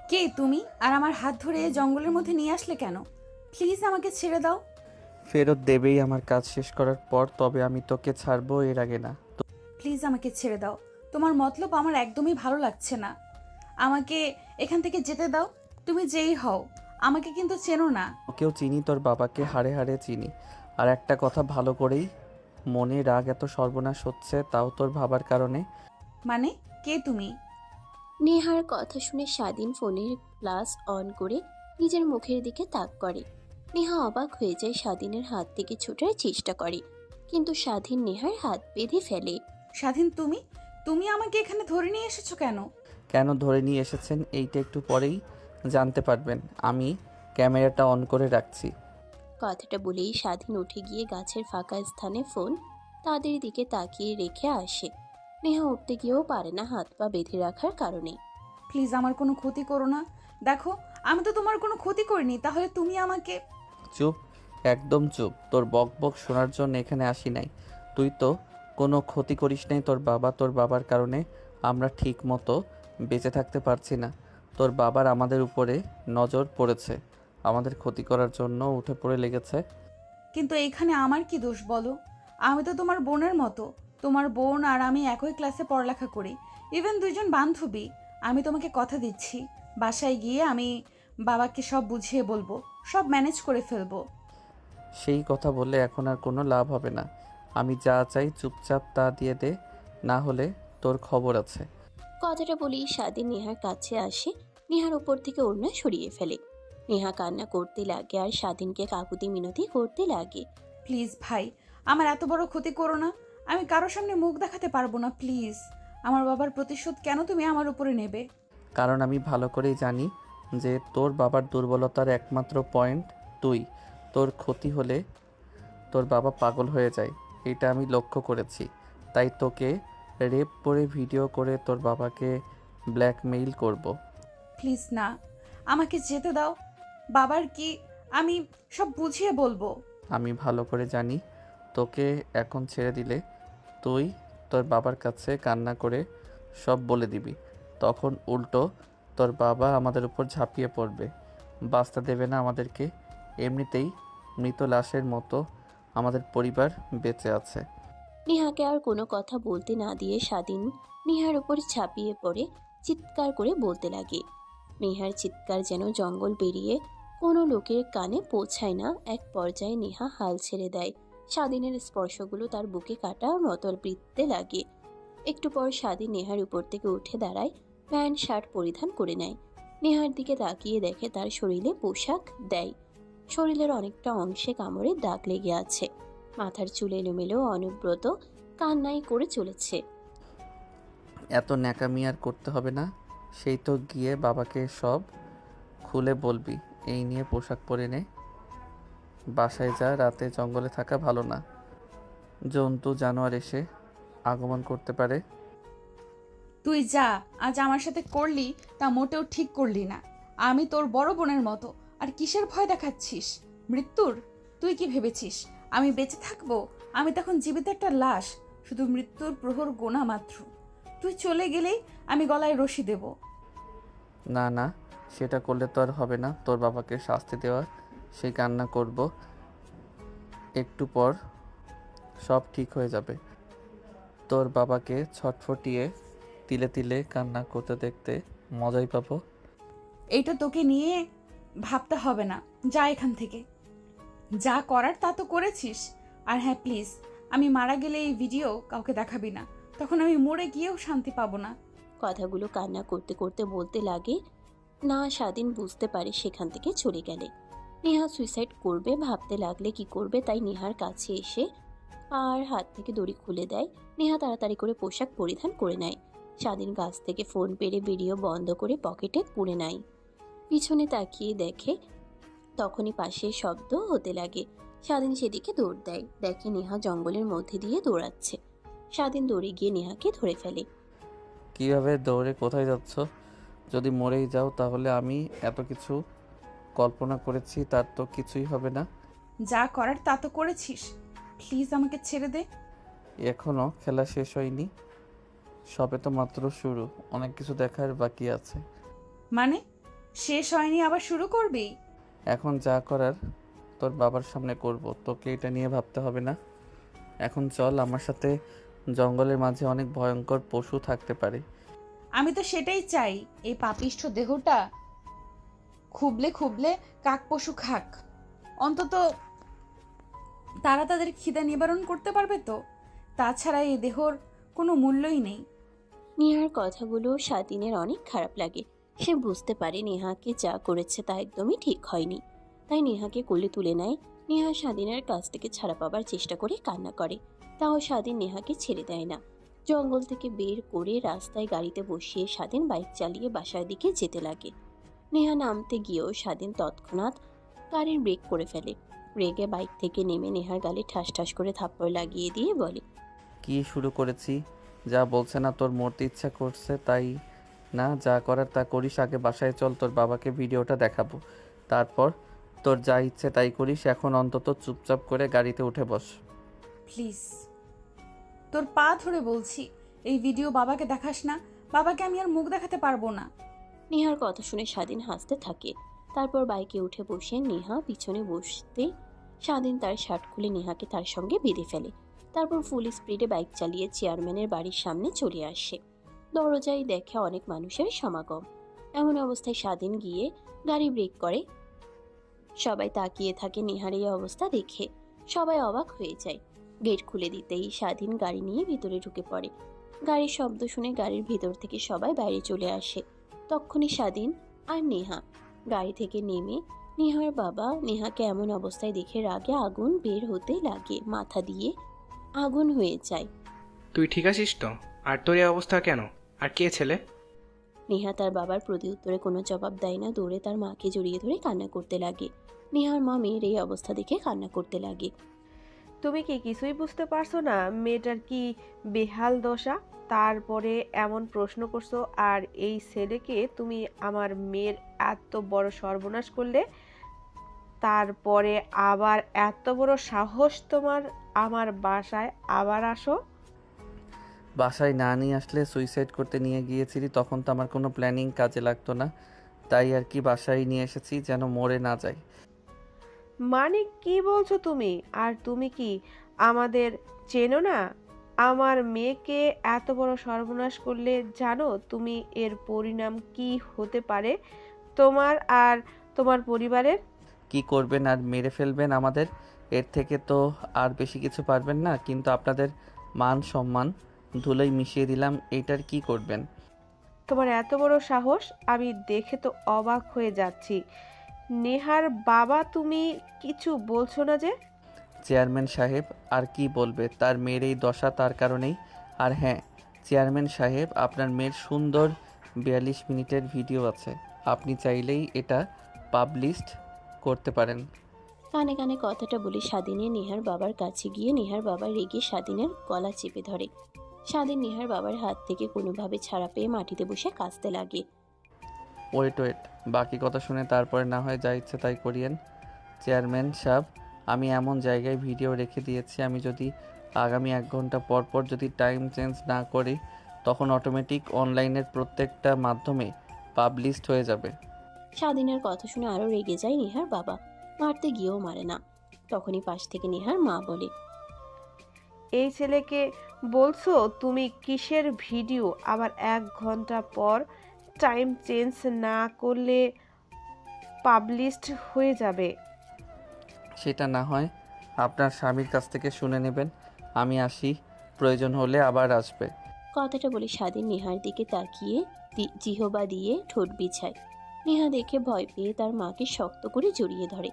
কে তুমি? আর আমার হাত ধরে জঙ্গলের মধ্যে নিয়ে আসলে কেন? প্লিজ আমাকে ছেড়ে দাও। ফেরত দেবেই আমার কাজ শেষ করার পর, তবে আমি তোকে ছাড়বো এর আগে না। প্লিজ আমাকে ছেড়ে দাও। তোমার মতলব আমার একদমই ভালো লাগছে না। আমাকে এখান থেকে যেতে দাও। তুমি যেই হও, আমাকে কিন্তু চেনো না। ওকেও চিনি, তোর বাবাকে হাড়ে হাড়ে চিনি। আর একটা কথা ভালো করেই মনে রাগ, এত সর্বনাশ হচ্ছে তাও তোর ভাবার কারণে। মানে, কে তুমি? নেহার কথা শুনে স্বাধীন ফোনের গ্লাস অন করে নিজের মুখের দিকে তাক করে। নেহা অবাক হয়ে যায়, স্বাধীনের হাত থেকে ছুটার চেষ্টা করে, কিন্তু স্বাধীন নেহার হাত বেঁধে ফেলে। স্বাধীন, তুমি তুমি আমাকে এখানে ধরে নিয়ে এসেছো কেন? কেন ধরে নিয়ে এসেছেন এইটা একটু পরেই জানতে পারবেন। আমি ক্যামেরাটা অন করে রাখছি। কথাটা বলেই স্বাধীন উঠে গিয়ে গাছের ফাঁকা স্থানে ফোন তাদের দিকে তাকিয়ে রেখে আসে। নেহা উঠতে গিয়েও পারে না হাত পা বেঁধে রাখার কারণে। প্লিজ আমার কোনো ক্ষতি করো না। দেখো, আমি তো তোমার কোনো ক্ষতি করিনি, তাহলে তুমি আমাকে... চুপ, একদম চুপ। তোর বক বক শোনার জন্য এখানে আসি নাই। তুই তো কোনো ক্ষতি করিস নাই। তোর বাবার কারণে আমরা ঠিক মতো বেঁচে থাকতে পারছি না। তোর বাবার আমাদের উপরে নজর পড়েছে, আমাদের ক্ষতি করার জন্য উঠে পড়ে লেগেছে। কিন্তু এখানে আমার কি দোষ বলো? আমি তো তোমার বোনের মতো। তোমার বোন আর আমি একই ক্লাসে পড়ালেখা করি, ইভেন দুইজন বান্ধবী। আমি তোমাকে কথা দিচ্ছি, বাসায় গিয়ে আমি বাবাকে সব বুঝিয়ে বলবো, সব ম্যানেজ করে ফেলবো। সেই কথা বললে এখন আর কোনো লাভ হবে না। আমি যা চাই চুপচাপ তা দিয়ে দে, না হলে তোর খবর আছে। কথাটা বলেই স্বাধীন নেহার কাছে আসে, নেহার উপর থেকে ওড়না সরিয়ে ফেলে। নেহা কান্না করতে লাগে আর স্বাধীনকে কাকুতি মিনতি করতে লাগে। প্লিজ ভাই, আমার এত বড় ক্ষতি করো না। আমি কারোর সামনে মুখ দেখাতে পারবো না, প্লিজ। আমার বাবার প্রতিশোধ কেন তুমি আমার উপরে নেবে? কারণ আমি ভালো করেই জানি যে তোর বাবার দুর্বলতার একমাত্র পয়েন্ট তুই। তোর ক্ষতি হলে তোর বাবা পাগল হয়ে যায়, এটা আমি লক্ষ্য করেছি। তাই তোকে রেপ করে ভিডিও করে তোর বাবাকে ব্ল্যাকমেইল করব। প্লিজ না, আমাকে যেতে দাও। বাবার কি আমি সব বুঝিয়ে বলবো। আমি ভালো করে জানি তোকে এখন ছেড়ে দিলে তুই তোর বাবার কাছে কান্না করে সব বলে দিবি। তখন উল্টো তোর বাবা আমাদের উপর ঝাঁপিয়ে পড়বে, বাঁচতে দেবে না আমাদেরকে। এমনিতেই মৃত লাশের মতো আমাদের পরিবার বেঁচে আছে। নেহাকে আর কোনো কথা বলতে না দিয়ে স্বাধীন নেহার উপর ঝাঁপিয়ে পড়ে চিৎকার করে বলতে লাগে। নেহার চিৎকার যেন জঙ্গল পেরিয়ে কোনো লোকের কানে পৌঁছায় না। এক পর্যায়ে নেহা হাল ছেড়ে দেয়। স্বাধীনের স্পর্শগুলো তার বুকে কাটা মতল বৃত্তে লাগে। একটু পর স্বাধীন নেহার উপর থেকে উঠে দাঁড়ায়, প্যান্ট শার্ট পরিধান করে নেয়। নেহার দিকে তাকিয়ে দেখে তার শরীরে পোশাক দেয়। শরীরের অনেকটা অংশে কামড়ে দাগ লেগে আছে। মাথার চুল এলোমেলো, অনুব্রত কান্নাই করে চলেছে। এত ন্যাকামি আর করতে হবে না। সেই তো গিয়ে বাবাকে সব খুলে বলবি। এই নিয়ে পোশাক পরে নে, বাসায় যা। রাতে জঙ্গলে থাকা ভালো না, জন্তু জানোয়ার এসে আগমন করতে পারে। তুই যা আজ আমার সাথে করলি তা মোটেও ঠিক করলি না। আমি তোর বড় বোনের মতো। আর কিসের ভয় দেখাচ্ছিস? মৃত্যুর? তুই কি ভেবেছিস আমি বেঁচে থাকবো? আমি তখন জীবিত একটা লাশ, শুধু মৃত্যুর প্রহর গোনা মাত্র। তুই চলে গেলেই আমি গলায় রশি দেব। না না, সেটা করলে তো আর হবে না। তোর বাবাকে শাস্তি দেওয়া, সেই কান্না করব। একটু পর সব ঠিক হয়ে যাবে। তোর বাবাকে ছটফটিয়ে তিলে তিলে কান্না করতে দেখতে মজাই পাবো। এইটা তোকে নিয়ে ভাবতে হবে না। যা এখান থেকে। যা করার তা তো করেছিস। আর হ্যাঁ প্লিজ, আমি মারা গেলে এই ভিডিও কাউকে দেখাবি না। তখন আমি মরে গিয়েও শান্তি পাবো না। কথাগুলো কান্না করতে করতে বলতে লাগে। না, স্বাধীন বুঝতে পারে সেখান থেকে চলে গেলে নেহা সুইসাইড করবে। ভাবতে লাগলে কি করবে, তাই নেহার কাছে এসে আর হাত থেকে দড়ি খুলে দেয়। নেহা তাড়াতাড়ি করে পোশাক পরিধান করে নেয়। স্বাধীন গাছ থেকে ফোন পেড়ে ভিডিও বন্ধ করে পকেটে পুরে নেয়। পিছনে তাকিয়ে দেখে তখনই পাশে শব্দ হতে লাগে। স্বাধীন সেদিকে দৌড় দেয়, দেখে নেহা জঙ্গলের মধ্যে দিয়ে দৌড়াচ্ছে। স্বাধীন দৌড়ে গিয়ে নেহাকে ধরে ফেলে। কিভাবে দৌড়ে কোথায় যাচ্ছ? যদি মরেই যাও তাহলে আমি এত কিছু কল্পনা করেছি তার তো কিছুই হবে না। যা করার তা তো করেছিস। প্লিজ আমাকে ছেড়ে দে। এখনো খেলা শেষ হয়নি, সবে তো মাত্র শুরু। অনেক কিছু দেখার বাকি আছে। মানে, শেষ হয়নি আবার শুরু করবি? এখন যা করার তোর বাবার সামনে করব, তোকে এটা নিয়ে ভাবতে হবে না। এখন চল আমার সাথে, জঙ্গলের মাঝে অনেক ভয়ঙ্কর পশু থাকতে পারে। আমি তো সেটাই চাই, এই পাপিষ্ঠ দেহটা খুবলে খুবলে কাকপশু খাক, অন্তত তারা তাদের খিদে নিবারণ করতে পারবে তো। তাছাড়া এই দেহর কোনো মূল্যই নেই। নেহার কথাগুলো স্বাধীনের অনেক খারাপ লাগে। সে বুঝতে পারে নেহাকে যা করেছে তা একদমই ঠিক হয়নি। তাই নেহাকে কোলে তুলে নেয়। নেহা স্বাধীনের কাছ থেকে ছাড়া পাবার চেষ্টা করে কান্না করে। তাও স্বাধীন নেহাকে ছেড়ে দেয় না। জঙ্গল থেকে বের করে রাস্তায় গাড়িতে বসিয়ে স্বাধীন বাইক চালিয়ে বাসার দিকে যেতে লাগে। নেহা নামতে গিয়েও স্বাধীন তৎক্ষণাৎ গাড়ির ব্রেক করে ফেলে। রেগে বাইক থেকে নেমে নেহার গালে ঠাস ঠাস করে থাপ্পড় লাগিয়ে দিয়ে বলে, কি শুরু করেছি? যা বলছে না তোর মরতে ইচ্ছা করছে তাই না, যা করার তা করিস। আগে বাসায় চল, তোর বাবাকে ভিডিওটা দেখাবো, তারপর তোর যা ইচ্ছে তাই করিস। এখন অন্তত চুপচাপ করে গাড়িতে উঠে বস। প্লিজ, তোর পা ধরে বলছি, এই ভিডিও বাবাকে দেখাস না। বাবাকে আমি আর মুখ দেখাতে পারবো না। নেহার কথা শুনে স্বাধীন হাসতে থাকে। তারপর বাইকে উঠে বসে নেহা পিছনে বসতে স্বাধীন তার শার্ট খুলে নেহাকে তার সঙ্গে বেঁধে ফেলে। তারপর ফুল স্পিডে বাইক চালিয়ে চেয়ারম্যানের বাড়ির সামনে চলে আসে। দরজায় দেখে অনেক মানুষের সমাগম। এমন অবস্থায় স্বাধীন গিয়ে গাড়ি ব্রেক করে। সবাই তাকিয়ে থাকে নেহার এই অবস্থা দেখে। সবাই অবাক হয়ে যায়। গেট খুলে দিতেই স্বাধীন গাড়ি নিয়ে ভিতরে ঢুকে পড়ে। গাড়ির শব্দ শুনে গাড়ির ভিতর থেকে সবাই বাইরে চলে আসে। তক্ষুনি স্বাধীন আর নেহা গাড়ি থেকে নেমে নেহার বাবা নেহাকে এমন অবস্থায় দেখে রাগে আগুন বের হতে লাগে, মাথা দিয়ে আগুন হয়ে যায়। তুই ঠিক আছিস তো? আর তোর এই অবস্থা কেন? আর কে ছেলে? নেহা তার বাবার প্রতি উত্তরে কোনো জবাব দেয় না, দৌড়ে তার মাকে জড়িয়ে ধরে কান্না করতে লাগে। নেহার মা মেয়ের এই অবস্থা দেখে কান্না করতে লাগে। তুমি কি কিছুই বুঝতে পারছো না মেয়েটার কি বেহাল দশা? তারপরে এমন প্রশ্ন করছো, আর এই ছেলেকে তুমি আমার মেয়ের এত বড় সর্বনাশ করলে, তারপরে আবার এত বড় সাহস তোমার আমার বাসায় আবার আসো। বাসায় না নিয়ে আসলে সুইসাইড করতে নিয়ে গিয়েছিলি, তখন তো আমার কোনো প্ল্যানিং কাজে লাগতো না, তাই আর কি বাসায় নিয়ে এসেছি যেন মরে না যায়। মানে কি বলছো তুমি? আর তুমি কি আমাদের চেনো না? আমার মেয়েকে এত বড় সর্বনাশ করলে জানো তুমি এর পরিণাম কি হতে পারে তোমার আর তোমার পরিবারের? কি করবেন আর মেরে ফেলবেন আমাদের, এর থেকে তো আর বেশি কিছু পারবেন না। কিন্তু আপনাদের মান সম্মান ধুলোয় মিশিয়ে দিলাম, এইটার কি করবেন? তোমার এত বড় সাহস, আমি দেখে তো অবাক হয়ে যাচ্ছি। নেহার বাবা, তুমি কিছু বলছো না যে? চেয়ারম্যান সাহেব আর কি বলবে, তার মেয়ের এই দশা তার কারণেই। আর হ্যাঁ চেয়ারম্যান সাহেব, আপনার মেয়ের সুন্দর 42 মিনিটের ভিডিও আছে, আপনি চাইলেই এটা পাবলিশ করতে পারেন। কানে কানে কথাটা বলে স্বাধীনে নেহার বাবার কাছে গিয়ে নেহার বাবা রেগে স্বাধীনের গলা চেপে ধরে। স্বাধীন নেহার বাবার হাত থেকে কোনোভাবে ছাড়া পেয়ে মাটিতে বসে কাঁদতে লাগে। ওয়েট, বাকি কথা শুনে তারপরে না হয় যা ইচ্ছে তাই করিয়েন। চেয়ারম্যান সাহেব, আমি এমন জায়গায় ভিডিও রেখে দিয়েছি, আমি যদি আগামী 1 ঘন্টা পর পর যদি টাইম চেঞ্জ না করি, তখন অটোমেটিক অনলাইনের প্রত্যেকটা মাধ্যমে পাবলিশড হয়ে যাবে। স্বাধীনের কথা শুনে আরো রেগে যায় নেহার বাবা। মারতে গিয়েও মারে না। তখনই পাশ থেকে নেহার মা বলে, এই ছেলেকে বলছো তুমি কিসের ভিডিও? আবার 1 ঘন্টা পর টাইম চেঞ্জ না করলে পাবলিশড হয়ে যাবে। সেটা না হয় আপনার স্বামীর কাছ থেকে শুনে নেবেন। আমি আসি, প্রয়োজন হলে আবার আসবে। কথাটা বলে স্বাধীন নেহার দিকে তাকিয়ে জিহবা দিয়ে ঠোঁট বিছায়। নেহা দেখে ভয় পেয়ে তার মাকে শক্ত করে জড়িয়ে ধরে।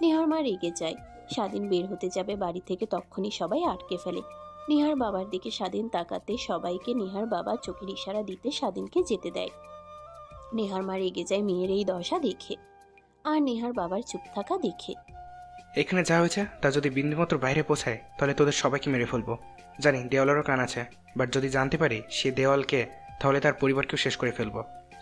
নেহার মা রেগে যায়। স্বাধীন বের হতে যাবে বাড়ি থেকে, তখনই সবাই আটকে ফেলে। নেহার বাবার দিকে স্বাধীন তাকাতে সবাইকে নেহার বাবা চোখের ইশারা দিতে স্বাধীনকে যেতে দেয়। নেহার মা রেগে যায় মেয়ের এই দশা দেখে, আর নেহার বাবার চুপ থাকা দেখে। এখানে যা হয়েছে তা যদি বিন্দুমাত্র বাইরে পৌঁছায় তাহলে তোদের সবাইকে মেরে ফেলবো। জানি দেওয়ালেরও কান আছে, বাট যদি জানতে পারি সে দেওয়ালকে, তাহলে তার পরিবারকেও শেষ করে ফেলবো।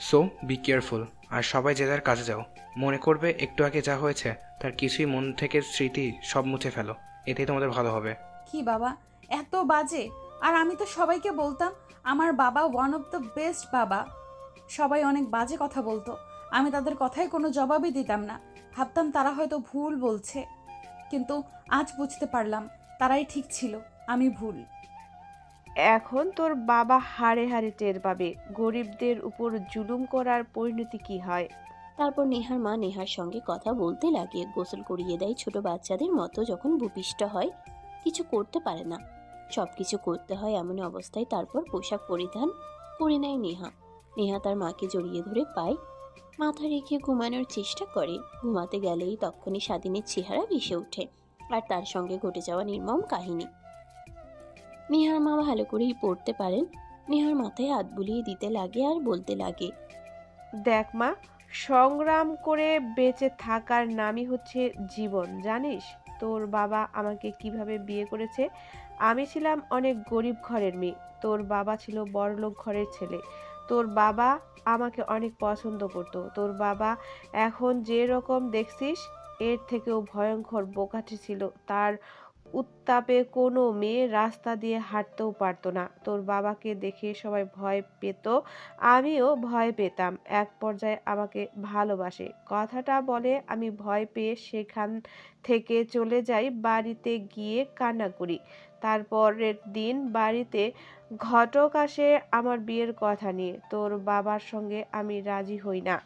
সো বি কেয়ারফুল, আর সবাই যে যার কাজে যাও। মনে করবে একটু আগে যা হয়েছে তার কিছুই মন থেকে স্মৃতি সব মুছে ফেলো, এতেই তোমাদের ভালো হবে। কি বাবা, এত বাজে! আর আমি তো সবাইকে বলতাম আমার বাবা ওয়ান অফ দ্য বেস্ট বাবা। সবাই অনেক বাজে কথা বলতো, আমি তাদের কথায় কোনো জবাবই দিতাম না। ভাবতাম তারা হয়তো ভুল বলছে, কিন্তু আজ বুঝতে পারলাম তারাই ঠিক ছিল, আমি ভুল। এখন তোর বাবা হাড়ে হাড়ে টের পাবে গরিবদের উপর জুলুম করার পরিণতি কি হয়। তারপর নেহার মা নেহার সঙ্গে কথা বলতে লাগে। গোসল করিয়ে দেয় ছোট বাচ্চাদের মতো। যখন ভূপিষ্ঠ হয়, কিছু করতে পারে না, সবকিছু করতে হয় এমন অবস্থায়। তারপর পোশাক পরিধান করে নেয় নেহা। নেহা তার মাকে জড়িয়ে ধরে পায়, মাথা রেখে ঘুমানোর চেষ্টা করে। ঘুমাতে গেলেই তখনই স্বাধীনের চেহারা ভেসে ওঠে, আর তার সঙ্গে ঘটে যাওয়া নির্মম কাহিনী। নেহার মা ভালো করেই পড়তে পারেন। নেহার মাথায় হাত বুলিয়ে দিতে লাগে আর বলতে লাগে, দেখ মা, সংগ্রাম করে বেঁচে থাকার নামই হচ্ছে জীবন, জানিস তোর বাবা আমাকে কিভাবে বিয়ে করেছে? আমি ছিলাম অনেক গরিব ঘরের মেয়ে, তোর বাবা ছিল বড়লোক ঘরের ছেলে। তোর বাবা আমাকে অনেক পছন্দ করত। তোর বাবা এখন যে রকম দেখছিস, এর থেকেও ভয়ঙ্কর বোকাটি ছিল। তার উত্তাপে কোনো মেয়ে রাস্তা দিয়ে হাঁটতেও পারতো না। তোর বাবাকে দেখে সবাই ভয় পেত, আমিও ভয় পেতাম। এক পর্যায়ে আমাকে ভালোবাসে কথাটা বলে আমি ভয় পেয়ে সেখান থেকে চলে যাই, বাড়িতে গিয়ে কান্না করি। তারপরের দিন বাড়িতে ঘটক আসে আমার বিয়ের কথা নিয়ে। তোর বাবার সঙ্গে আমি রাজি হই না,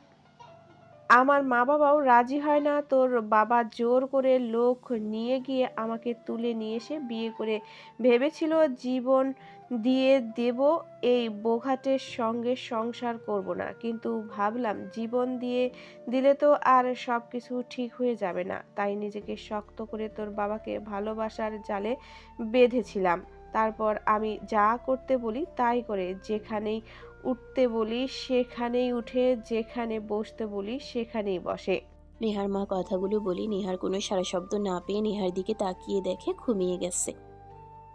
আমার মা বাবাও রাজি হয় না। তোর বাবা জোর করে লোক নিয়ে গিয়ে আমাকে তুলে নিয়ে এসে বিয়ে করে ভেবেছিল জীবন দিয়ে দেব, এই বোঘাটের সঙ্গে সংসার করব না। কিন্তু ভাবলাম জীবন দিয়ে দিলে তো আর সব কিছু ঠিক হয়ে যাবে না, তাই নিজেকে শক্ত করে তোর বাবাকে ভালোবাসার জালে বেঁধেছিলাম। তারপর আমি যা করতে বলি তাই করে, যেখানেই উঠতে বলি সেখানেই উঠে, যেখানে বসতে বলি সেখানেই বসে। নেহার মা কথাগুলো বলি নেহার কোনো সারা শব্দ না পেয়ে নেহার দিকে তাকিয়ে দেখে ঘুমিয়ে গেছে।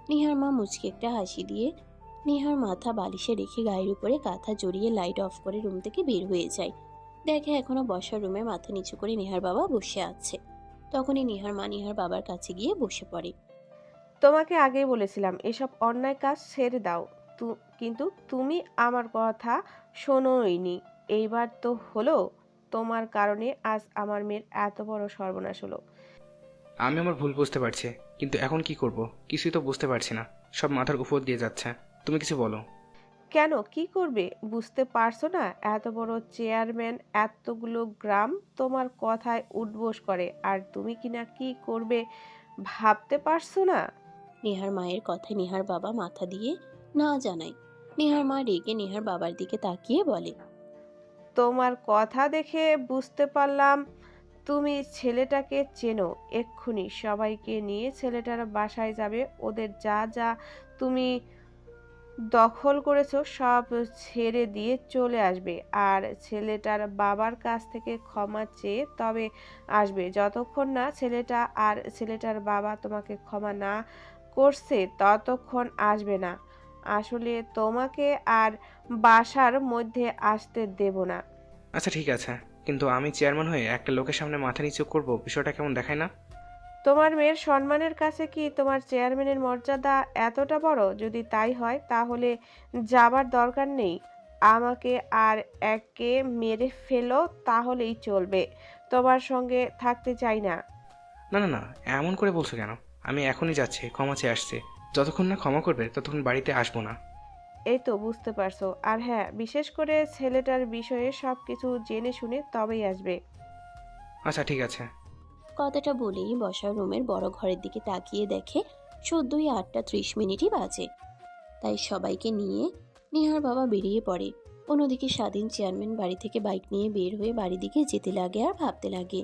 নেহার মা মুচকে একটা হাসি দিয়ে নেহার মাথা বালিশে রেখে গায়ের উপরে কাঁথা জড়িয়ে লাইট অফ করে রুম থেকে বের হয়ে যায়। দেখে এখনো বসার রুমে মাথা নিচু করে নেহার বাবা বসে আছে। তখনই নেহার মা নেহার বাবার কাছে গিয়ে বসে পড়ে। তোমাকে আগেই বলেছিলাম এসব অন্যায় কাজ ছেড়ে দাও, কিন্তু তুমি আমার কথা শোনোইনি। এইবার তো হলো, তোমার কারণে আজ আমার মেয়ের এত বড় সর্বনাশ হলো। আমি আমার ভুল বুঝতে পারছি, কিন্তু এখন কি করব কিছুই তো বুঝতে পারছি না। সব মাথার উপর দিয়ে যাচ্ছে। তুমি কিছু বলো। কেন, কি করবে বুঝতে পারছো না? এত বড় চেয়ারম্যান, এতগুলো গ্রাম তোমার কথায় উঠবোস করে, আর তুমি কিনা কি করবে ভাবতে পারছো না? নেহার মায়ের কথায় নেহার বাবা মাথা দিয়ে না জানায়। নেহার মা রেগে নেহার বাবার দিকে তাকিয়ে বলে, তোমার কথা দেখে বুঝতে পারলাম তুমি ছেলেটাকে চেনো। এক্ষুনি সবাইকে নিয়ে ছেলেটার বাসায় যাবে, ওদের যা যা তুমি দখল করেছো সব ছেড়ে দিয়ে চলে আসবে, আর ছেলেটার বাবার কাছ থেকে ক্ষমা চেয়ে তবে আসবে। যতক্ষণ না ছেলেটা আর ছেলেটার বাবা তোমাকে ক্ষমা না করছে ততক্ষণ আসবে না। আসলে তোমাকে আর বাসার মধ্যে আসতে দেব না। আচ্ছা ঠিক আছে, কিন্তু আমি চেয়ারম্যান হয়ে একটা লোকের সামনে মাথা নিচু করব, বিষয়টা কেমন দেখায় না? তোমার মেয়ের সম্মানের কাছে কি তোমার চেয়ারম্যানের মর্যাদা এতটা বড়? যদি তাই হয় তাহলে যাবার দরকার নেই। আমাকে আর একে মেরে ফেলো তাহলেই চলবে, তোমার সঙ্গে থাকতে চাই না। না না না, এমন করে বলছো কেন? আমি এখনই যাচ্ছি, ক্ষমা চেয়ে আসছি। যতক্ষণ না ক্ষমা করবে ততক্ষণ বাড়িতে আসবো না। এই তো বুঝতে পারছো। আর হ্যাঁ, বিশেষ করে ছেলেটার বিষয়ে সব কিছু জেনে শুনে তবেই আসবে। আচ্ছা ঠিক আছে। কথাটা বলেই বসার রুমের বড় ঘরের দিকে তাকিয়ে দেখে সদ্যই 8:30 বাজে। তাই সবাইকে নিয়ে নেহার বাবা বেরিয়ে পড়ে। অন্যদিকে স্বাধীন চেয়ারম্যান বাড়ি থেকে বাইক নিয়ে বের হয়ে বাড়ির দিকে যেতে লাগে আর ভাবতে লাগে,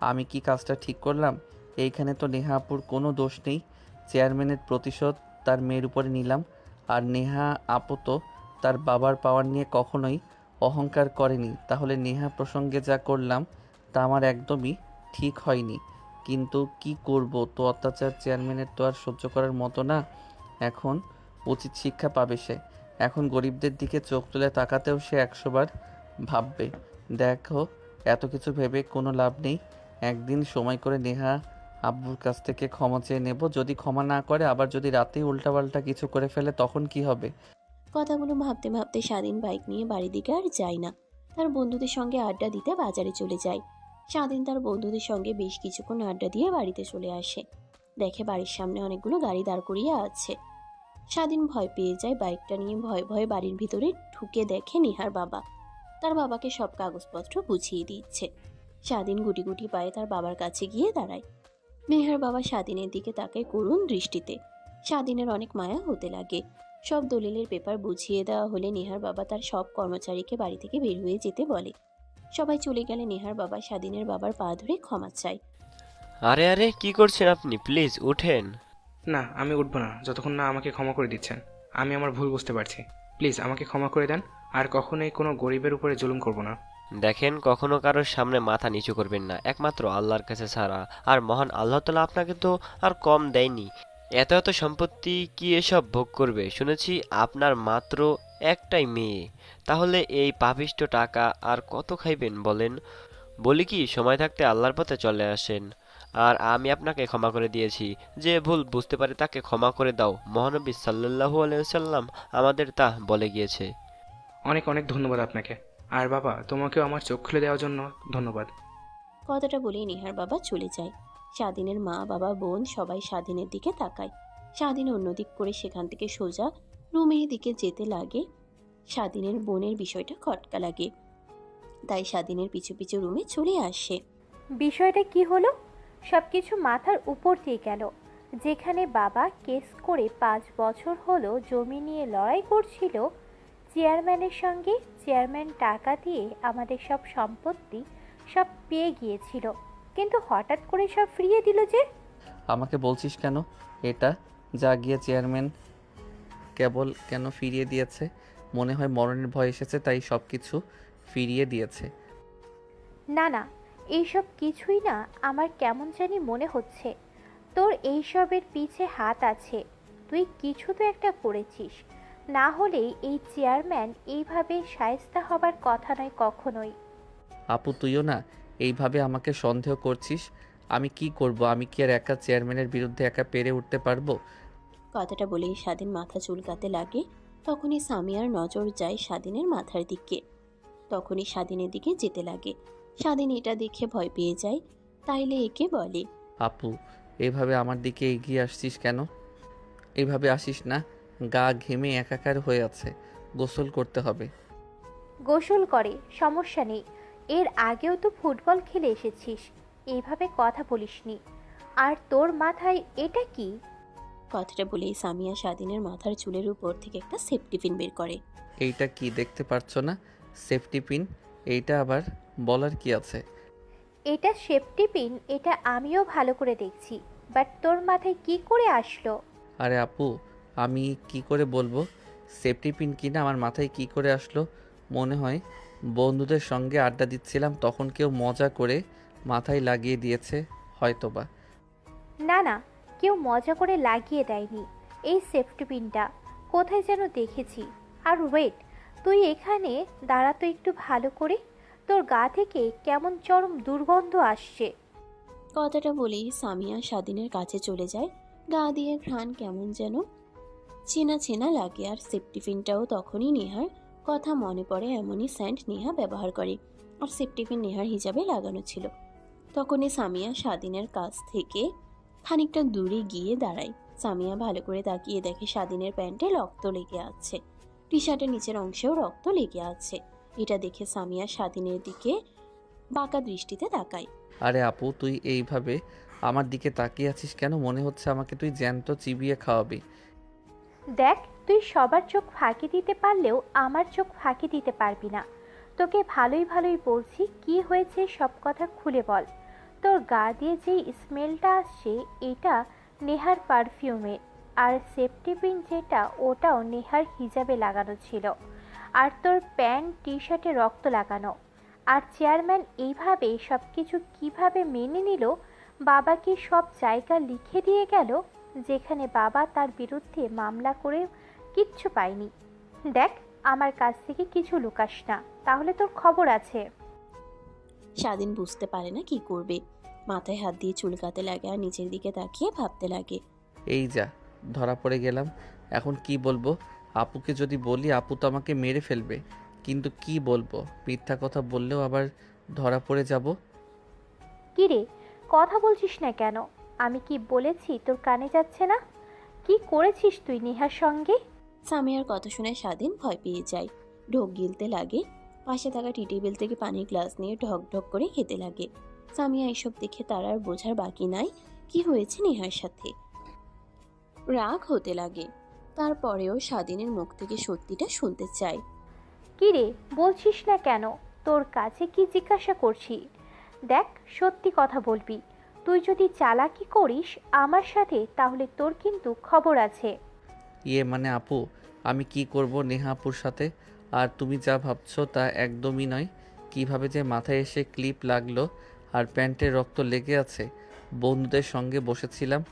আমি কি কাজটা ঠিক করলাম? এইখানে তো নেহা আপুর কোনো দোষ নেই। চেয়ারম্যানের প্রতিশোধ তার মেয়ের উপরে নিলাম। আর নেহা আপু তো তার বাবার পাওয়ার নিয়ে কখনোই অহংকার করেনি। তাহলে নেহা প্রসঙ্গে যা করলাম তা আমার একদমই ঠিক হয়নি। কিন্তু কি করব, তো অত্যাচার চেয়ারম্যানের তো আর সহ্য করার মতো না। এখন উচিত শিক্ষা পাবে সে। এখন গরিবদের দিকে চোখ তুলে তাকাতেও সে 100 বার ভাববে। দেখো, এত কিছু ভেবে কোনো লাভ নেই। একদিন সময় করে নেহা আব্বুর কাছ থেকে ক্ষমা চেয়ে নেব। যদি ক্ষমা না করে, আবার যদি রাতেই উল্টাপাল্টা কিছু করে ফেলে, তখন কি হবে? কথাগুলো ভাবতে ভাবতে স্বাধীন বাইক নিয়ে বাড়ির দিকে আর যায় না। তার বন্ধুদের সঙ্গে আড্ডা দিতে বাজারে চলে যায়। স্বাধীন তার বন্ধুদের সঙ্গে বেশ কিছুক্ষণ আড্ডা দিয়ে বাড়িতে চলে আসে। দেখে বাড়ির সামনে অনেকগুলো গাড়ি দাঁড় করিয়ে আছে। স্বাধীন ভয় পেয়ে যায়। বাইকটা নিয়ে ভয়ে ভয়ে বাড়ির ভিতরে ঢুকে দেখে নেহার বাবা তার বাবাকে সব কাগজপত্র বুঝিয়ে দিচ্ছে। স্বাধীন গুটি গুটি পায়ে তার বাবার কাছে গিয়ে দাঁড়ায়। নেহার বাবা স্বাধীনের দিকে তাকায় করুণ দৃষ্টিতে। স্বাধীনের অনেক মায়া হতে লাগে। সব দলিলের পেপার বুঝিয়ে দেওয়া হলে নেহার বাবা তার সব কর্মচারীকে বাড়ি থেকে বের হয়ে যেতে বলে। সবাই চলে গেলে নেহার বাবা স্বাধীনের বাবার পা ধরে ক্ষমা চায়। আরে আরে কি করছেন আপনি? প্লিজ উঠেন। না, আমি উঠবো না যতক্ষণ না আমাকে ক্ষমা করে দিচ্ছেন। আমি আমার ভুল বুঝতে পারছি। প্লিজ আমাকে ক্ষমা করে দেন। আর কখনোই কোনো গরিবের উপরে জুলুম করব না। দেখেন, কখনো কারোর সামনে মাথা নিচু করবেন না, একমাত্র আল্লাহর কাছে ছাড়া। আর মহান আল্লাহ তাআলা আপনাকে তো আর কম দেয়নি। এত এত সম্পত্তি কি এসব ভোগ করবে? শুনেছি আপনার মাত্র একটাই মেয়ে। তাহলে এই পাপিষ্ট টাকা আর কত খাইবেন বলেন? বলি কি, সময় থাকতে আল্লাহর পথে চলে আসেন। আর আমি আপনাকে ক্ষমা করে দিয়েছি। যে ভুল বুঝতে পারে তাকে ক্ষমা করে দাও, মহানবী সাল্লাল্লাহু আলাইহি ওয়াসাল্লাম আমাদের তা বলে গিয়েছে। অনেক অনেক ধন্যবাদ আপনাকে। আর বাবা, তোমাকেও আমার চোখ খুলে দেওয়ার জন্য ধন্যবাদ। কথাটা বলেই নেহার বাবা চলে যায়। স্বাধীনের মা, বাবা, বোন সবাই স্বাধীনের দিকে তাকায়। স্বাধীন অন্যদিক করে সেখান থেকে সোজা রুমের দিকে যেতে লাগে। স্বাধীনের বোনের বিষয়টা খটকা লাগে, তাই স্বাধীনের পিছু পিছু রুমে চলে আসে। বিষয়টা কি হলো? সব কিছু মাথার উপর দিয়ে গেল। যেখানে বাবা কেস করে 5 বছর হলো জমি নিয়ে লড়াই করছিল চেয়ারম্যানের সঙ্গে, চেয়ারম্যান টাকা দিয়ে আমাদের সব সম্পত্তি সব পেয়ে গিয়েছিল, কিন্তু হঠাৎ করে সব ফিরিয়ে দিল যে। আমাকে বলছিস কেন এটা? যা গিয়ে চেয়ারম্যান কেবল কেন ফিরিয়ে দিয়েছে? মনে হয় মরণের ভয় এসেছে, তাই সব কিছু ফিরিয়ে দিয়েছে। না না, এইসব কিছুই না। আমার কেমন জানি মনে হচ্ছে তোর এইসবের পিছে হাত আছে। তুই কিছু তো একটা করেছিস, না হলে এই চেয়ারম্যান এইভাবে শায়েস্তা হবার কথা নয় কখনোই। আপু, তুইও না এইভাবে আমাকে সন্দেহ করছিস? আমি কি করব? আমি কি আর একা চেয়ারম্যানের বিরুদ্ধে একা পেরে উঠতে পারবো? কথাটা বলেই স্বাধীন মাথা চুলকাতে লাগে। তখনই সামিয়ার নজর যায় স্বাধীনের মাথার দিকে। তখনই স্বাধীনের দিকে যেতে লাগে। স্বাধীন এটা দেখে ভয় পেয়ে যায়, তাইলে একে বলে, আপু, এভাবে আমার দিকে এগিয়ে আসছিস কেন? এইভাবে আসিস না, গা ঘেমে একাকার হয়ে আছে, গোসল করতে হবে। গোসল করে, সমস্যা নেই। এর আগেও তো ফুটবল খেলে এসেছিস, এইভাবে কথা বলিসনি। আর তোর মাথায় এটা কি? কথাটা বলেই সামিয়া স্বাধীনের মাথার চুলের উপর থেকে একটা সেফটি পিন বের করে। এইটা কি দেখতে পারছো না? Safety pin. এইটা আবার বলার কি আছে? এটা সেফটি পিন, এটা আমিও ভালো করে দেখছি, বাট তোর মাথায় কি করে আসলো? আরে আপু, আমি কি করে বলবো সেফটি পিন কিনা আমার মাথায় কি করে আসলো? মনে হয় বন্ধুদের সঙ্গে আড্ডা দিচ্ছিলাম, তখন কেউ মজা করে মাথায় লাগিয়ে দিয়েছে হয়তোবা। না না, কেউ মজা করে লাগিয়ে দেয়নি। এই সেফটি পিনটা কোথায় যেন দেখেছি। আর ওয়েট, তুই এখানে দাঁড়াতো একটু ভালো করে। তোর গা থেকে কেমন চরম দুর্গন্ধ আসছে। কথাটা বলেই সামিয়া স্বাধীনের কাছে চলে যায়। গা দিয়ে ঘ্রাণ কেমন যেন চেনা চেনা লাগে। আর সেফটি পিনটাও তখনই নেহার কথা মনে পড়ে। এমনই স্যান্ড নেহা ব্যবহার করে, আর সেফটি পিন নেহার হিসাবে লাগানো ছিল। তখনই সামিয়া স্বাধীনের কাছ থেকে খানিকটা দূরে গিয়ে দাঁড়ায়। সামিয়া ভালো করে তাকিয়ে দেখে স্বাধীনের প্যান্টে রক্ত লেগে আছে, টি শার্টের নিচের অংশেও রক্ত লেগে আছে। এটা দেখে সামিয়া স্বাধীনের দিকে বাঁকা দৃষ্টিতে তাকায়। আরে আপু, তুই এইভাবে আমার দিকে তাকিয়ে আছিস কেন? মনে হচ্ছে আমাকে তুই জ্যান্ত চিবিয়ে খাওয়াবি। দেখ, তুই সবার চোখ ফাঁকি দিতে পারলেও আমার চোখ ফাঁকি দিতে পারবি না। তোকে ভালোই ভালোই বলছি, কি হয়েছে সব কথা খুলে বল। তোর গা দিয়ে যেই স্মেলটা আসছে এটা নেহার পারফিউমের। আর সেফটি পিন যেটা, ওটাও নেহার হিজাবে লাগানো ছিল। আর তোর প্যান্ট টি শার্টে রক্ত লাগানো। আর চেয়ারম্যান এইভাবে সব কিছু কীভাবে মেনে নিল? বাবাকে সব জায়গা লিখে দিয়ে গেল, যেখানে বাবা তার বিরুদ্ধে মামলা করে কিচ্ছু পায়নি। দেখ, আমার কাছ থেকে কিছু লুকাস না, তাহলে তোর খবর আছে। স্বাধীন বুঝতে পারে না কি করবে। মাথায় হাত দিয়ে চুলকাতে লাগে আর নিচের দিকে তাকিয়ে ভাবতে লাগে। এই যা, ধরা পড়ে গেলাম। এখন কি বলবো? আপুকে যদি বলি, আপু তো আমাকে মেরে ফেলবে। কিন্তু কি বলবো? মিথ্যা কথা বললেও আবার ধরা পড়ে যাব। কিরে, কথা বলছিস না কেন? আমি কি বলেছি তোর কানে যাচ্ছে না? কি করেছিস তুই নেহার সঙ্গে? সামিয়ার কথা শুনে স্বাধীন ভয় পেয়ে যায়, ঢোক গিলতে লাগে। পাশে থাকা টি টেবিল থেকে পানির গ্লাস নিয়ে ঢক ঢক করে খেতে লাগে। সামিয়া এসব দেখে তার আর বোঝার বাকি নাই কি হয়েছে নেহার সাথে। রাগ হতে লাগে, তারপরেও স্বাধীনের মুখ থেকে সত্যিটা শুনতে চায়। কিরে, বলছিস না কেন? তোর কাছে কি জিজ্ঞাসা করছি? দেখ, সত্যি কথা বলবি। তুই যদি চালাকি করিস আমার সাথে তাহলে তোর কিন্তু খবর আছে। মানে আপু, আমি কি করব নেহা আপুর সাথে? আর তুমি যা ভাবছো তা একদমই নয়। কিভাবে যে মাথায় এসে ক্লিপ লাগলো আর প্যান্টের রক্ত লেগে আছে। বন্ধুদের সঙ্গে বসেছিলাম,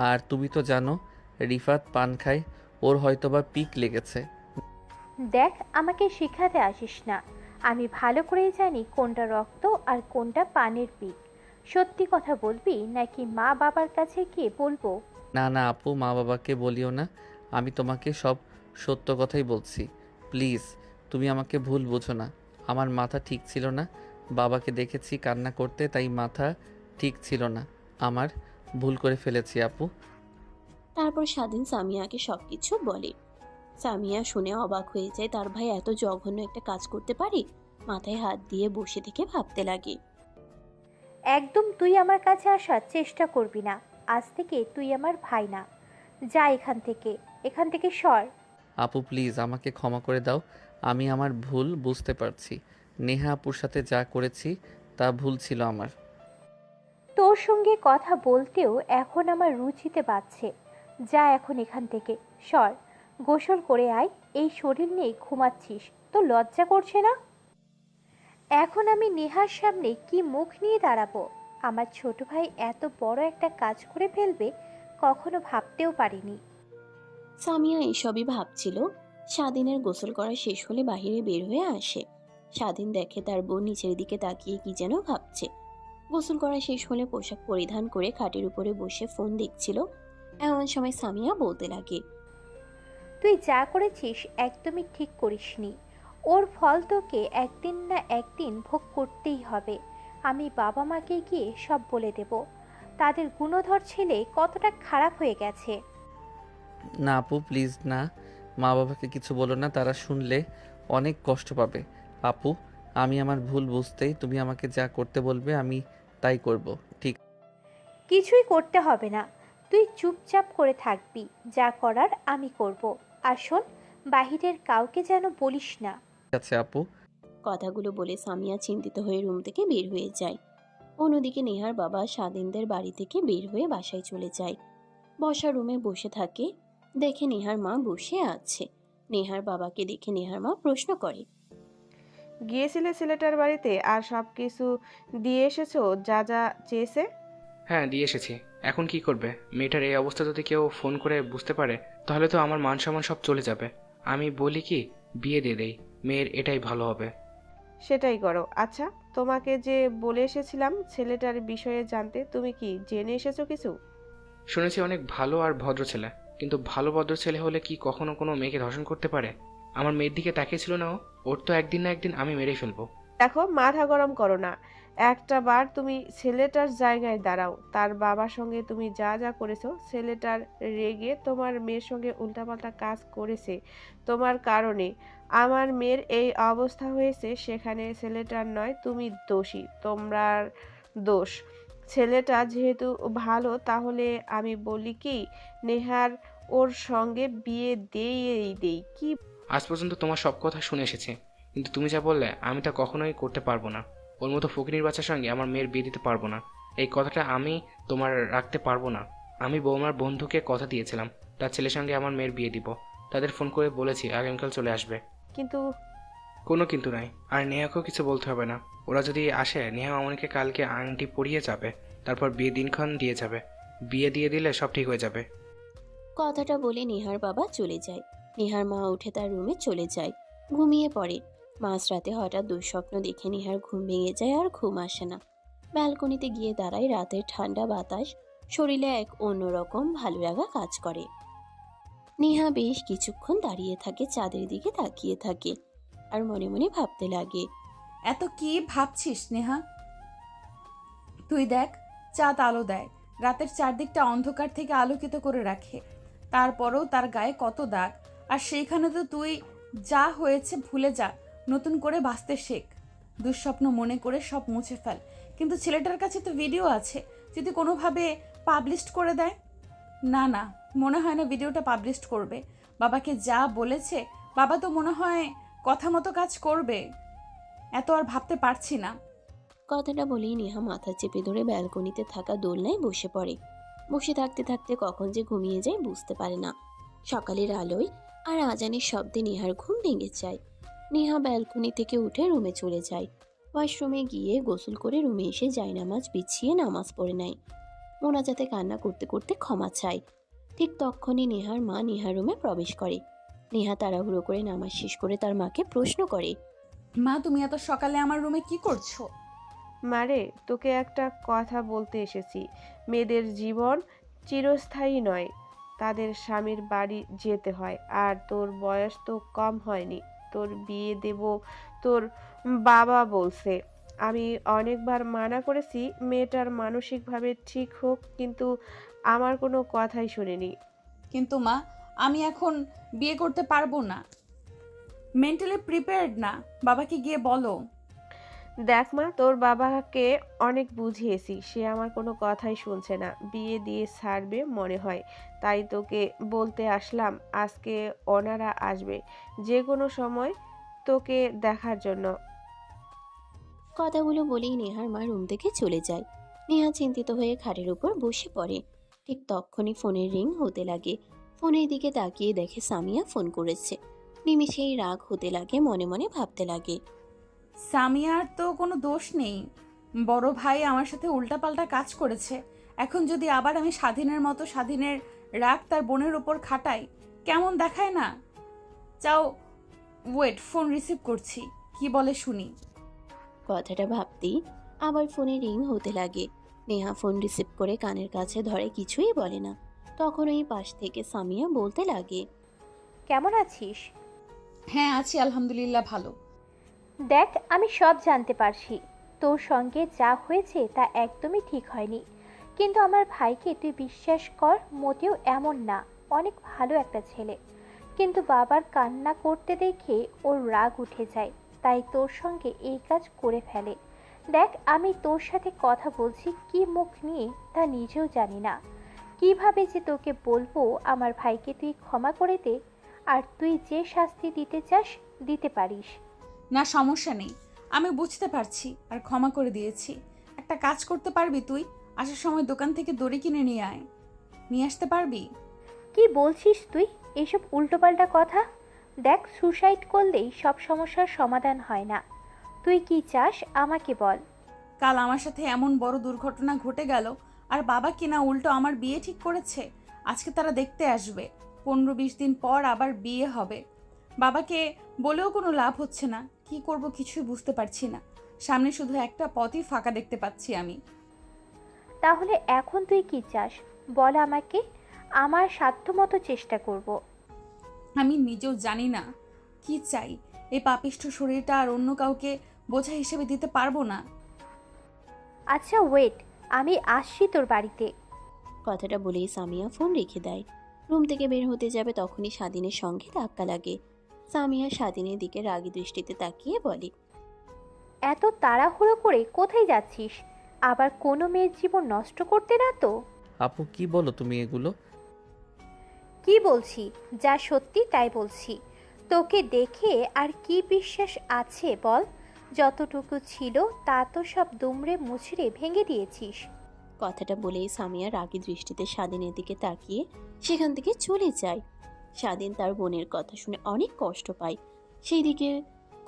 আর তুমি তো জানো রিফাত পান খায়, ওর হয়তোবা পিক লেগেছে। দেখ, আমাকে শিখাতে আসিস না। আমি ভালো করেই জানি কোনটা রক্ত আর কোনটা পানের পিক। সত্যি কথা বলবি নাকি মা বাবার কাছে গিয়ে বলবো? না না আপু, মা বাবাকে বলিও না। আমি তোমাকে সব সত্য কথাই বলছি। প্লিজ, তুমি আমাকে ভুল বোঝো না। আমার মাথা ঠিক ছিল না। বাবাকে দেখেছি কান্না করতে, তাই মাথা ঠিক ছিল না। আমার ভুল করে ফেলেছি আপু। তারপর স্বাধীন সামিয়াকে সবকিছু বলে। সামিয়া শুনে অবাক হয়ে যায়, তার ভাই এত জঘন্য একটা কাজ করতে পারে। মাথায় হাত দিয়ে বসে থেকে ভাবতে লাগে। একদম তুই আমার কাছে আসার চেষ্টা করবি না। আজ থেকে তুই আমার ভাই না। যা এখান থেকে সর। আপু প্লিজ আমাকে ক্ষমা করে দাও। আমি আমার ভুল বুঝতে পারছি। নেহা আপুর সাথে যা করেছি তা ভুল ছিল আমার। তোর সঙ্গে কথা বলতেও এখন আমার রুচিতে বাজছে। যা এখন এখান থেকে সর। গোসল করে আয়। এই শরীর নিয়ে ঘুমাচ্ছিস, তো লজ্জা করছে না? এখন আমি নেহার সামনে কি মুখ নিয়ে দাঁড়াবো? আমার ছোট ভাই এত বড় একটা কাজ করে ফেলবে কখনো ভাবতেও পারিনি। সামিয়া এসবই ভাবছিল। স্বাধীনের গোসল করা শেষ হলে বাহিরে বের হয়ে আসে। স্বাধীন দেখে তার বোন নিচের দিকে তাকিয়ে কি যেন ভাবছে। গোসল করা শেষ হলে পোশাক পরিধান করে খাটের উপরে বসে ফোন দেখছিল। এমন সময় সামিয়া বলতে লাগে, তুই যা করেছিস একদমই ঠিক করিসনি। ওর ফল তোকে একদিন না একদিন ভোগ করতেই হবে। আমি বাবা মাকে গিয়ে সব বলে দেব তাদের গুণধর ছেলে কতটা খারাপ হয়ে গেছে। না আপু প্লিজ না। মা বাবাকে কিছু বলো না, তারা শুনলে অনেক কষ্ট পাবে। আপু, আমি আমার ভুল বুঝতেই তুমি আমাকে যা করতে বলবে আমি তাই করব। ঠিক কিছুই করতে হবে না, তুই চুপচাপ করে থাকবি। যা করার আমি করব। আর শোন, বাহিরের কাউকে যেন বলিস না। আছে আপু। কথাগুলো বলে সামিয়া চিন্তিত হয়ে রুম থেকে বের হয়ে যায়। অন্যদিকে নেহার বাবা স্বাধীনদের বাড়ি থেকে বের হয়ে বাসায় চলে যায়। বসার রুমে বসে থাকে, দেখে নেহার মা বসে আছে। নেহার বাবাকে দেখে নেহার মা প্রশ্ন করে, গিয়েছিলে ছেলেটার বাড়িতে আর সব কিছু দিয়ে এসেছো যা যা চেয়েছে? হ্যাঁ, দিয়ে এসেছি। এখন কি করবে? মেয়েটার এই অবস্থা যদি কেউ ফোন করে বুঝতে পারে তাহলে তো আমার মান সম্মান সব চলে যাবে। আমি বলি কি, বিয়ে দিয়ে দেই, মেয়ের এটাই ভালো হবে। সেটাই করো। আচ্ছা, তোমাকে যে বলে এসেছিলাম ছেলেটার বিষয়ে জানতে, তুমি কি জেনে এসেছো কিছু? শুনেছি অনেক ভালো আর ভদ্র ছেলে, কিন্তু ভালো ভদ্র ছেলে হলে কি কখনো কোনো মেয়েকে ধর্ষণ করতে পারে? আমার মেয়ের দিকে তাকিয়েছিল না ও? ওর তো একদিন না একদিন আমি মেরে ফেলবো। দেখো, মাথা গরম করো না। একটা বার তুমি ছেলেটার জায়গায় দাঁড়াও। তার বাবার সঙ্গে তুমি যা যা করেছো, ছেলেটার রেগে তোমার মেয়ের সঙ্গে উল্টাপাল্টা কাজ করেছে তোমার কারণে। আমার মেয়ের এই অবস্থা হয়েছে, সেখানে ছেলেটার নয়, তুমি দোষী, তোমার দোষ। ছেলেটা যেহেতু ভালো, তাহলে আমি বলি কি, নেহার ওর সঙ্গে বিয়ে দিয়েই দেই। কি আজ পর্যন্ত তোমার সব কথা শুনে এসেছি, কিন্তু তুমি যা বললে আমি তা কখনোই করতে পারবো না। ওর মতো ফকিনীর বাচ্চার সঙ্গে আমার মেয়ের বিয়ে দিতে পারবো না। এই কথাটা আমি তোমার রাখতে পারবো না। আমি বৌমার বন্ধুকে কথা দিয়েছিলাম তার ছেলের সঙ্গে আমার মেয়ের বিয়ে দিব। তাদের ফোন করে বলেছি আগামীকাল চলে আসবে। কিন্তু কোনো কিন্তু নাই। আর নেহাকেও কিছু বলতে হবে না। ওরা যদি আসে, নেহা আমাকে কালকে আংটি পরিয়ে যাবে, তারপর বিয়ে দিনক্ষণ দিয়ে যাবে। বিয়ে দিয়ে দিলে সব ঠিক হয়ে যাবে। কথাটা বলে নেহার বাবা চলে যায়। নেহার মা উঠে তার রুমে চলে যায়, ঘুমিয়ে পড়ে। মাঝরাতে হঠাৎ দুঃস্বপ্ন দেখে নেহার ঘুম ভেঙে যায়, আর ঘুম আসে না। ব্যালকনিতে গিয়ে দাঁড়ায়, রাতের ঠান্ডা বাতাস শরীরে এক অন্যরকম ভালো লাগা কাজ করে। নেহা বেশ কিছুক্ষণ দাঁড়িয়ে থাকে, চাঁদের দিকে তাকিয়ে থাকে। আর মনে মনে ভাবতে লাগে। এত কি ভাবছিস নেহা? তুই দেখ, চাঁদ আলো দেয়, রাতের চারদিকটা অন্ধকার থেকে আলোকিত করে রাখে। তারপরেও তার গায়ে কত দাগ, আর সেইখানে তো তুই যা হয়েছে ভুলে যা, নতুন করে বাঁচতে শেখ। দুঃস্বপ্ন মনে করে সব মুছে ফেল। কিন্তু ছেলেটার কাছে তো ভিডিও আছে, যদি কোনোভাবে পাবলিশ করে দেয়। না না, মনে হয় না ভিডিওটা পাবলিশ করবে। বাবাকে যা বলেছে, বাবা তো মনে হয় কথা মতো কাজ করবে। এত আর ভাবতে পারছি না। কথাটা বলেই নেহা মাথা চেপে ধরে ব্যালকনিতে থাকা দোলনায় বসে পড়ে। বসে থাকতে থাকতে কখন যে ঘুমিয়ে যায় বুঝতে পারে না। সকালের আলোয় আর আজানের শব্দে নেহার ঘুম ভেঙে যায়। নেহা ব্যালকনি থেকে উঠে রুমে চলে যায়। ওয়াশরুমে গিয়ে গোসল করে রুমে এসে জায়নামাজ বিছিয়ে নামাজ পড়ে নেয়। মোনাজাতে কান্না করতে করতে ক্ষমা চায়। ঠিক তখনই নেহার মা নেহার রুমে প্রবেশ করে। নেহা তাড়াহুড়ো করে নামাজ শেষ করে তার মাকে প্রশ্ন করে, মা, তুমি এত সকালে আমার রুমে কি করছো? মারে, তোকে একটা কথা বলতে এসেছি। মেয়েদের জীবন চিরস্থায়ী নয়, তাদের স্বামীর বাড়ি যেতে হয়। আর তোর বয়স তো কম হয়নি, তোর বিয়ে দেব তোর বাবা বলছে। আমি অনেকবার মানা করেছি মেয়েটার মানসিকভাবে ঠিক হোক, কিন্তু আমার কোনো কথাই শুনেনি। কিন্তু মা, আমি এখন বিয়ে করতে পারবো না, মেন্টালি প্রিপেয়ার্ড না। বাবাকে গিয়ে বলো। দেখ মা, তোর বাবাকে অনেক বুঝিয়েছি, সে আমার কোনো কথাই শুনছে না, বিয়ে দিয়ে ছাড়বে মনে হয়। তাই তোকে বলতে আসলাম, আজকে ওনারা আসবে যে কোনো সময় তোকে দেখার জন্য। কথাগুলো বলেই নেহার মা রুম থেকে চলে যায়। নেহা চিন্তিত হয়ে খাটের উপর বসে পড়ে। ঠিক তখনই ফোনের রিং হতে লাগে। ফোনের দিকে তাকিয়ে দেখে সামিয়া ফোন করেছে। নিমিষেই রাগ হতে লাগে, মনে মনে ভাবতে লাগে। সামিয়ার তো কোনো দোষ নেই, বড় ভাই আমার সাথে উল্টাপাল্টা কাজ করেছে। এখন যদি আবার আমি স্বাধীনের মতো স্বাধীনের রাগ তার বোনের ওপর খাটাই, কেমন দেখায় না? চাও, ওয়েট, ফোন রিসিভ করছি, কি বলে শুনি। কথাটা ভাবতেই আবার ফোনে রিং হতে লাগে। নেহা ফোন রিসিভ করে কানের কাছে ধরে, কিছুই বলে না। তখন ওই পাশ থেকে সামিয়া বলতে লাগে, কেমন আছিস? হ্যাঁ আছি, আলহামদুলিল্লাহ ভালো। দেখ, আমি সব জানতে পারছি। তোর সঙ্গে যা হয়েছে তা একদমই ঠিক হয়নি। কিন্তু আমার ভাইকে তুই বিশ্বাস কর, মোটেও এমন না, অনেক ভালো একটা ছেলে। কিন্তু বাবার কান্না করতে দেখে ওর রাগ উঠে যায়, তাই তোর সঙ্গে এই কাজ করে ফেলে। দেখ, আমি তোর সাথে কথা বলছি কি মুখ নিয়ে তা নিজেও জানি না। কিভাবে যে তোকে বলবো আমার ভাইকে তুই ক্ষমা করে দে, আর তুই যে শাস্তি দিতে চাস দিতে পারিস। না, সমস্যা নেই, আমি বুঝতে পারছি আর ক্ষমা করে দিয়েছি। একটা কাজ করতে পারবি তুই? আসার সময় দোকান থেকে দড়ি কিনে নিয়ে আসতে পারবি? কি বলছিস তুই এইসব উল্টোপাল্টা কথা? দেখ, সুসাইড করলেই সব সমস্যার সমাধান হয় না। তুই কি চাস আমাকে বল। কাল আমার সাথে এমন বড় দুর্ঘটনা ঘটে গেল, আর বাবা কিনা উল্টো আমার বিয়ে ঠিক করেছে। আজকে তারা দেখতে আসবে, 15-20 দিন পর আবার বিয়ে হবে। বাবাকে বলেও কোনো লাভ হচ্ছে না, কি করব কিছুই বুঝতে পারছি না। সামনে শুধু একটা পথই ফাঁকা দেখতে পাচ্ছি আমি। তাহলে এখন তুই কি চাস বল আমাকে, আমার সাধ্যমতো চেষ্টা করব। আমি নিজেও জানি না কি চাই। এই পাপিষ্ঠ শরীরটা আর অন্য কাউকে বোঝা হিসেবে দিতে পারবো না। আচ্ছা ওয়েট, আমি আসছি তোর বাড়িতে। কথাটা বলেই সামিয়া ফোন রেখে দেয়। রুম থেকে বের হতে যাবে তখনই স্বাধীনের সঙ্গে ধাক্কা লাগে। সামিয়া স্বাধীনের দিকে রাগী দৃষ্টিতে তাকিয়ে বলে, এত তাড়াহুড়ো করে কোথায় যাচ্ছিস? আবার কোনো মেয়ের জীবন নষ্ট করতে না তো? আপু কি বলো তুমি এগুলো? কি বলছি, যা সত্যি তাই বলছি। তোকে দেখে আর কি বিশ্বাস আছে বল? যতটুকু ছিল তা তো সব দুমড়ে মুচড়ে ভেঙে দিয়েছিস। কথাটা বলেই সামিয়া রাগী দৃষ্টিতে স্বাধীনের দিকে তাকিয়ে সেখান থেকে চলে যায়। স্বাধীন তার বোনের কথা শুনে অনেক কষ্ট পায়। সেই দিকে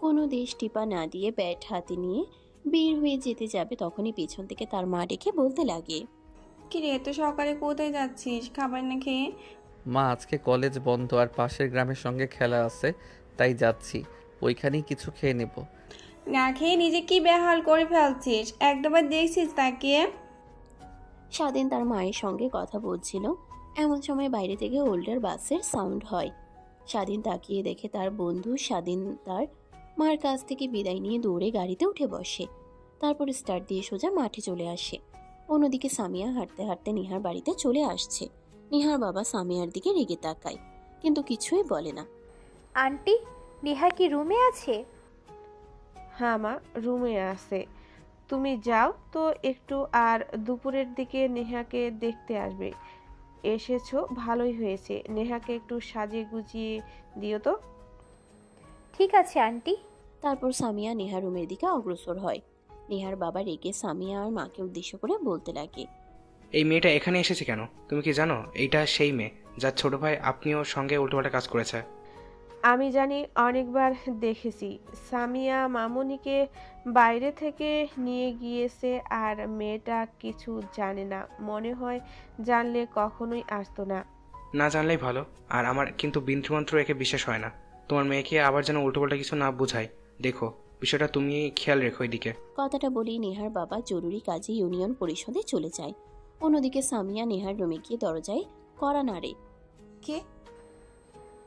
কোনো দেশ টিপা না দিয়ে ব্যাট হাতে নিয়ে বের হয়ে যেতে যাবে তখনই পেছন থেকে তার মা ডেকে বলতে লাগে, কিরে, এত সকালে কোথায় যাচ্ছিস? খাবার না খেয়ে? মা, আজকে কলেজ বন্ধ আর পাশের গ্রামের সঙ্গে খেলা আছে, তাই যাচ্ছি। ওইখানেই কিছু খেয়ে নেব। না খেয়ে নিজে কি বেহাল করে ফেলছিস? একটাবার দেখছিস তাকে? স্বাধীন তার মায়ের সঙ্গে কথা বলছিল। এমন সময় বাইরে থেকে হোল্ডার বাসের সাউন্ড হয়। স্বাধীন তাকিয়ে দেখে তার বন্ধু স্বাধীন তার মার কাছ থেকে বিদায় নিয়ে দৌড়ে গাড়িতে উঠে বসে। তারপর স্টার্ট দিয়ে সোজা মাঠে চলে আসে। অন্যদিকে সামিয়া হাঁটতে হাঁটতে নিহার বাড়িতে চলে আসছে। নিহার বাবা সামিয়ার দিকে রেগে তাকায়, কিন্তু কিছুই বলে না। আন্টি, নেহা কি রুমে আছে? হ্যাঁ মা, রুমে আছে। তুমি যাও তো একটু, আর দুপুরের দিকে নেহাকে দেখতে আসবে। এসেছো ভালোই হয়েছে, নেহাকে একটু সাজিয়ে গুজিয়ে দিও তো। ঠিক আছে আন্টি। তারপর সামিয়া নেহার রুমের দিকে অগ্রসর হয়। নেহার বাবা রেগে সামিয়া আর মাকে উদ্দেশ্য করে বলতে লাগে, এই মেয়েটা এখানে এসেছে কেন? তুমি কি জানো এইটা সেই মেয়ে যার ছোট ভাই আপনিও সঙ্গে উল্টোপাল্টা কাজ করেছে? আমি জানি, অনেকবার দেখেছি। সামিয়া মামুনিকে বাইরে থেকে নিয়ে গিয়েছে, আর মেয়েটা কিছু জানে না। মনে হয় জানলে কখনোই আসতো না। না জানলেই ভালো। আর আমার কিন্তু বিন্দুমাত্র একে বিশ্বাস হয় না। তোমার মেয়েকে আবার যেন উল্টোপাল্টা কিছু না বোঝায়। দেখো, বিষয়টা তুমি খেয়াল রেখো এদিকে। কথাটা বলেই নেহার বাবা জরুরি কাজে ইউনিয়ন পরিষদে চলে যায়। অন্যদিকে সামিয়া নেহার রুমে গিয়ে দরজায় কড়া নাড়ে। কে?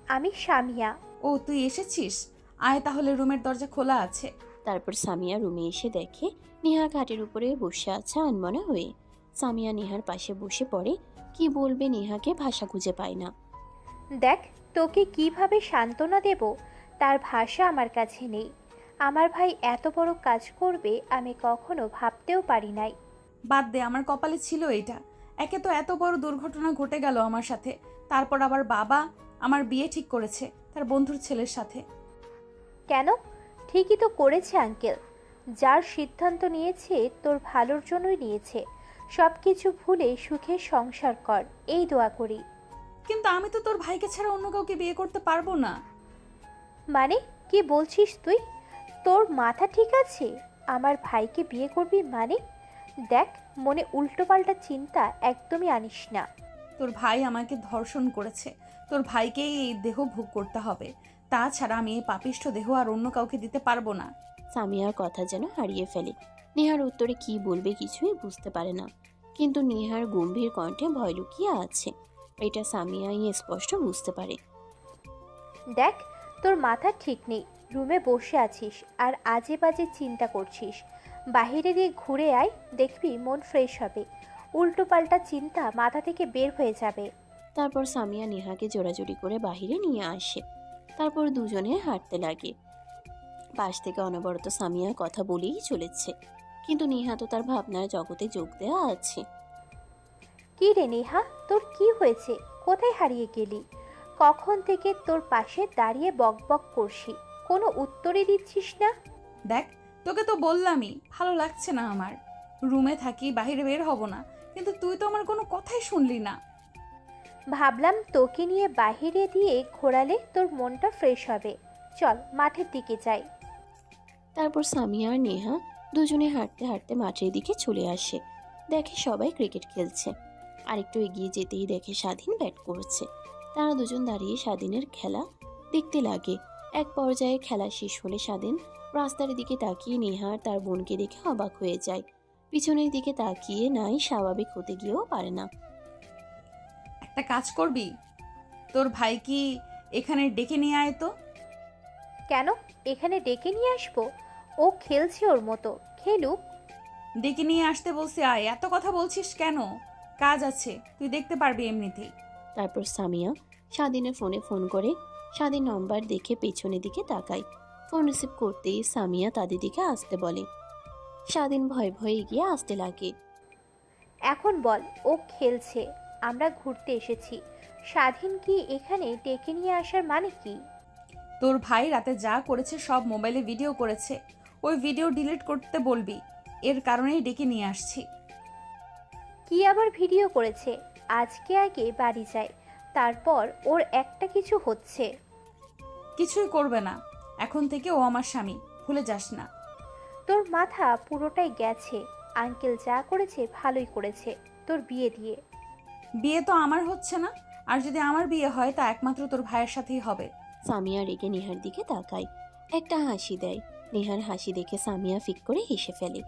আমি সামিয়া। ও, তুই এসেছিস? আয় তাহলে, রুমের দরজা খোলা আছে। তারপর সামিয়া রুমে এসে দেখে নেহা খাটের উপরে বসে আছে আনমনা হয়ে। সামিয়া নেহার পাশে বসে পড়ে। কি বলবে নেহাকে ভাষা খুঁজে পায় না। দেখ, তোকে কিভাবে সান্ত্বনা দেব তার ভাষা আমার কাছে নেই। আমার ভাই এত বড় কাজ করবে আমি কখনো ভাবতেও পারি নাই। বাদ দে, আমার কপালে ছিল এটা। একে তো এত বড় দুর্ঘটনা ঘটে গেল আমার সাথে, তারপর আবার বাবা আমার বিয়ে ঠিক করেছে তার বন্ধুর ছেলের সাথে। কেন? ঠিকই তো করেছে আঙ্কেল। যার সিদ্ধান্ত নিয়েছে তোর ভালোর জন্যই নিয়েছে। সব কিছু ভুলে সুখে সংসার কর, এই দোয়া করি। কিন্তু আমি তো তোর ভাইকে ছাড়া অন্য কাউকে বিয়ে করতে পারবো না। মানে কি বলছিস তুই? তোর মাথা ঠিক আছে? আমার ভাইকে বিয়ে করবি মানে? দেখ, মনে উল্টোপাল্টা চিন্তা একদমই আনিস না। তোর ভাই আমাকে ধর্ষণ করেছে, তোর ভাইকেই এই দেহ ভোগ করতে হবে। তাছাড়া আমি এই পাপিষ্ঠ দেহ আর অন্য কাউকে দিতে পারবো না। সামিয়ার কথা যেন হারিয়ে ফেলে। নেহার উত্তরে কি বলবে কিছুই বুঝতে পারে না, কিন্তু নেহার গম্ভীর কণ্ঠে ভয় লুকিয়ে আছে, এটা সামিয়াই স্পষ্ট বুঝতে পারে। দেখ, তোর মাথা ঠিক নেই। রুমে বসে আছিস আর আজে বাজে চিন্তা করছিস। বাহিরে দিয়ে ঘুরে আয়, দেখবি মন ফ্রেশ হবে। উল্টোপাল্টা চিন্তা মাথা থেকে বের হয়ে যাবে। তারপর সামিয়া নেহাকে জোরাজুরি করে বাহিরে নিয়ে আসে। তারপর দুজনে হাঁটতে লাগে। পাশ থেকে অনবরত সামিয়ার কথা বলেই চলেছে, কিন্তু নেহা তো তার ভাবনার জগতে যোগ দেওয়া আছে। কি রে নেহা, তোর কি হয়েছে? কোথায় হারিয়ে গেলি? কখন থেকে তোর পাশে দাঁড়িয়ে বকবক করছি, কোনো উত্তরই দিচ্ছিস না। দেখ, তোকে তো বললামই ভালো লাগছে না আমার। রুমে থাকি, বাইরে বের হব না, কিন্তু তুই তো আমার কোনো কথাই শুনলি না। ভাবলাম তোকে নিয়ে বাহিরে দিয়ে ঘোরালে তোর মনটা ফ্রেশ হবে। চল মাঠের দিকে যাই। তারপর সামিয়া আর নেহা দুজনে হাঁটতে হাঁটতে মাঠের দিকে চলে আসে। দেখে সবাই ক্রিকেট খেলছে। আরেকটু এগিয়ে যেতেই দেখে স্বাধীন ব্যাট করছে। তারা দুজন দাঁড়িয়ে স্বাধীনের খেলা দেখতে লাগে। এক পর্যায়ে খেলা শেষ হলে স্বাধীন রাস্তার দিকে তাকিয়ে নেহা আর তার বোনকে দেখে অবাক হয়ে যায়। পিছনের দিকে তাকিয়ে নাই স্বাভাবিক হতে গিয়েও পারে না। একটা কাজ করবি, তোর ভাই কি এখানে ডেকে নিয়ে আয় তো। কেন এখানে ডেকে নিয়ে আসবো? ও খেলছে ওর মতো, খেলুক। ডেকে নিয়ে আসতে বলছি, আয়। এত কথা বলছিস কেন? কাজ আছে, তুই দেখতে পারবি এমনিতেই। তারপর সামিয়া স্বাধীনের ফোনে ফোন করে। স্বাধীন নম্বর দেখে পেছনের দিকে তাকায়। ফোন রিসিভ করতেই সামিয়া তাদের দিকে আসতে বলে। স্বাধীন ভয়ে ভয়ে এগিয়ে আসতে লাগে। এখন বল, ও খেলছে, আমরা ঘুরতে এসেছি। স্বাধীন কি এখানে ডেকে নিয়ে আসার মানে কি? তোর ভাই রাতে যা করেছে সব মোবাইলে ভিডিও করেছে, ওই ভিডিও ডিলিট করতে বলবি। এর কারণেই ডেকে নিয়ে আসছি। কি আবার ভিডিও করেছে? আজকে আগে বাড়ি যায়, তারপর ওর একটা কিছু হচ্ছে। কিছুই করবে না, এখন থেকে ও আমার স্বামী, ভুলে যাস না। তোর মাথা পুরোটাই গেছে। আঙ্কেল যা করেছে ভালোই করেছে তোর বিয়ে দিয়ে। বিয়ে তো আমার হচ্ছে না, আর যদি আমার বিয়ে হয় তা একমাত্র তোর ভাইয়ের সাথেই হবে। সামিয়া রেগে নেহার দিকে তাকায়, একটা হাসি দেয়। নেহার হাসি দেখে সামিয়া ফিক করে হেসে ফেলে।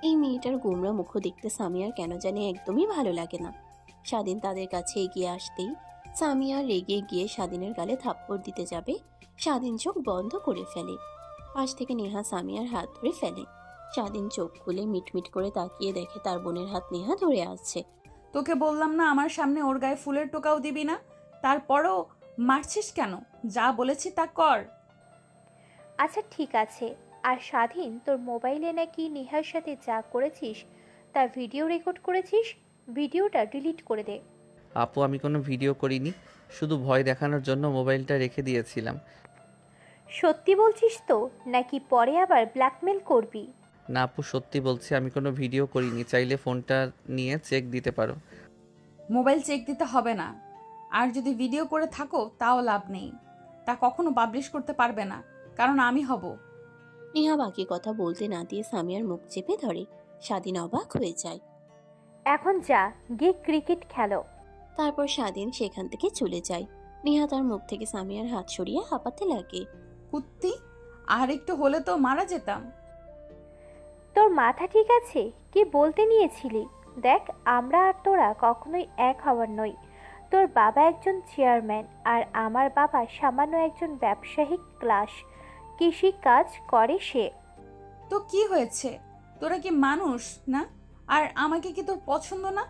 এই মেয়েটার গোমরা মুখ দেখতে সামিয়ার কেন জানি একদমই ভালো লাগে না। স্বাধীন তাদের কাছে এগিয়ে আসতেই সামিয়া রেগে গিয়ে স্বাধীনের গালে থাপ্পড় দিতে যাবে। স্বাধীন চোখ বন্ধ করে ফেলে। পাশ থেকে নেহা সামিয়ার হাত ধরে ফেলে। স্বাধীন চোখ খুলে মিটমিট করে তাকিয়ে দেখে তার বোনের হাত নেহা ধরে আসছে। তোকে বললাম না আমার সামনে ওর গায়ে ফুলের টোকাও দিবি না, তারপরও মারছিস কেন? যা বলেছি তা কর। আচ্ছা ঠিক আছে। আর স্বাধীন, তোর মোবাইলে নাকি নেহার সাথে যা করেছিস তা ভিডিও রেকর্ড করেছিস, ভিডিওটা ডিলিট করে দে। আপু আমি কোনো ভিডিও করিনি, শুধু ভয় দেখানোর জন্য মোবাইলটা রেখে দিয়েছিলাম। সত্যি বলছিস তো, নাকি পরে আবার ব্ল্যাকমেল করবি? না আপু সত্যি বলছি, আমি কোনো ভিডিও করিনি, চাইলে ফোনটা নিয়ে চেক দিতে পারো। মোবাইল চেক দিতে হবে না, আর যদি ভিডিও করে থাকো তাও লাভ নেই, তা কখনো পাবলিশ করতে পারবে না, কারণ আমি হব। নেহা বাকি কথা বলতে না দিয়ে সামিয়ার মুখ চেপে ধরে। স্বাধীন অবাক হয়ে যায়। এখন যা, গিয়ে ক্রিকেট খেলো। তারপর স্বাধীন সেখান থেকে চলে যায়। নেহা তার মুখ থেকে সামিয়ার হাত সরিয়ে হাঁপাতে লাগে। কুত্তি, আর একটু হলে তো মারা যেতাম। তোর মাথা ঠিক আছে? কি বলতে নিয়েছিলি? দেখ, আমরা আর তোরা কখনোই এক হওয়ার নই। তোর বাবা একজন চেয়ারম্যান আর আমার বাবা সামান্য একজন ব্যবসায়িক ক্লাস কৃষি কাজ করে সে। তো কি হয়েছে? তোরা কি মানুষ না? আর আমাকে কি তোর পছন্দ না?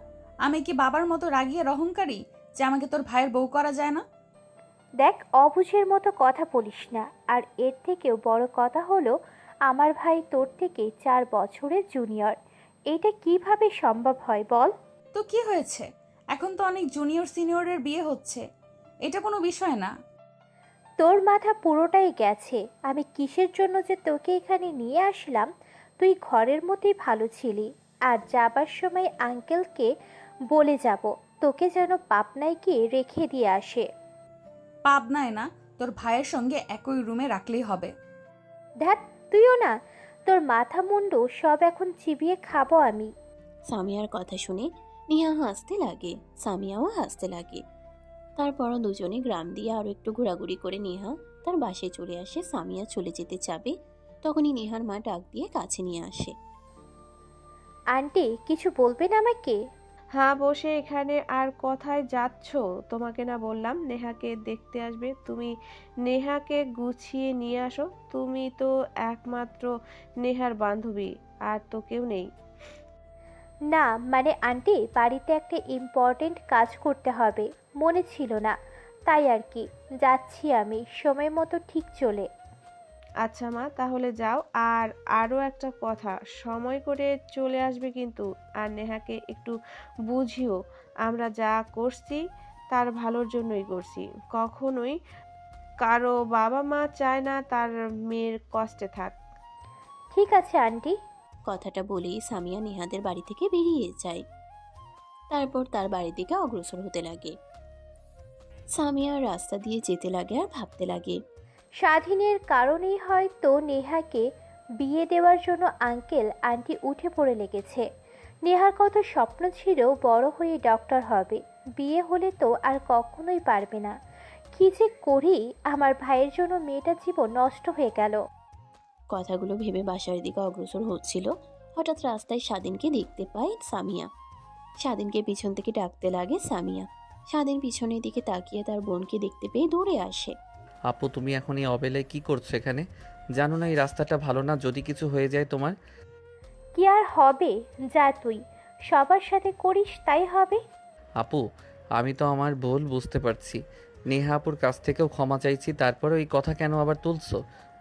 আমি কি বাবার মতো রাগিয়ে অহংকারী যে আমাকে তোর ভাইয়ের বউ করা যায় না? দেখ, অবুঝের মতো কথা বলিস না। আর এর থেকেও বড় কথা হলো, আমার ভাই তোর থেকে 4 বছরের জুনিয়র। এটা কিভাবে সম্ভব হয় বল? তো কি হয়েছে? এখন তো অনেক জুনিয়র সিনিয়রের বিয়ে হচ্ছে, এটা কোনো বিষয় না। তোর মাথা পুরোটাই গেছে। আমি কিসের জন্য যে তোকে এখানে নিয়ে আসলাম? তুই ঘরের মধ্যেই ভালো ছিলি। আর যাবার সময় আঙ্কেলকে বলে যাব তোকে যেন পাবনায় গিয়ে রেখে দিয়ে আসে। পাবনায় না, তোর ভাইয়ের সঙ্গে একই রুমে রাখলেই হবে। ধ্যাত, তুইও না। তোর মাথা মুন্ডু সব এখন চিবিয়ে খাবো আমি। সামিয়ার কথা শুনে নেহা হাসতে লাগে, সামিয়াও হাসতে লাগে। তারপরও দুজনে গ্রাম দিয়ে আরো একটু ঘোরাঘুরি করে নেহা তার বাসায় চলে আসে। সামিয়া চলে যেতে চাবে, তখনই নেহার মা ডাক দিয়ে কাছে নিয়ে আসে। আন্টি, কিছু বলবেন আমাকে? হ্যাঁ, বসে এখানে আর কোথায় যাচ্ছ? তোমাকে না বললাম নেহাকে দেখতে আসবে? তুমি নেহাকে গুছিয়ে নিয়ে আসো। তুমি তো একমাত্র নেহার বান্ধবী, আর তো কেউ নেই। না মানে আন্টি, বাড়িতে একটা ইম্পর্টেন্ট কাজ করতে হবে, মনে ছিল না, তাই আর কি। যাচ্ছি আমি সময় মতো ঠিক চলে। আচ্ছা মা, তাহলে যাও। আর আরও একটা কথা, সময় করে চলে আসবে কিন্তু। আর নেহাকে একটু বুঝিও, আমরা যা করছি তার ভালোর জন্যই করছি। কখনোই কারো বাবা মা চায় না তার মেয়ের কষ্টে থাক। ঠিক আছে আন্টি। কথাটা বলেই সামিয়া নেহাদের বাড়ি থেকে বেরিয়ে যায়। তারপর তার বাড়ির দিকে অগ্রসর হতে লাগে। সামিয়া রাস্তা দিয়ে যেতে লাগে আর ভাবতে লাগে। স্বাধীনের কারণেই হয়তো নেহাকে বিয়ে দেওয়ার জন্য আঙ্কেল আন্টি উঠে পড়ে লেগেছে। নেহার কত স্বপ্ন ছিল বড় হয়ে ডক্টর হবে, বিয়ে হলে তো আর কখনোই পারবে না। কি যে করি, আমার ভাইয়ের জন্য মেয়েটার জীবন নষ্ট হয়ে গেল। কথাগুলো ভেবে বাসার দিকে অগ্রসর হচ্ছিল, হঠাৎ রাস্তায় স্বাধীনকে দেখতে পায় সামিয়া। স্বাধীনকে পিছন থেকে ডাকতে লাগে সামিয়া। স্বাধীন পিছনের দিকে তাকিয়ে তার বোনকে দেখতে পেয়ে দৌড়ে আসে। আপু তুমি এখন এই অবেলায় কি করছো এখানে? জানো না এই রাস্তাটা ভালো না, যদি কিছু হয়ে যায় তোমার? কি আর হবে, যা তুই সবার সাথে করিস তাই হবে। আপু আমি তো আমার ভুল বুঝতে পারছি, নেহা আপুর কাছ থেকেও ক্ষমা চাইছি, তারপরেও এই কথা কেন আবার তুলছো?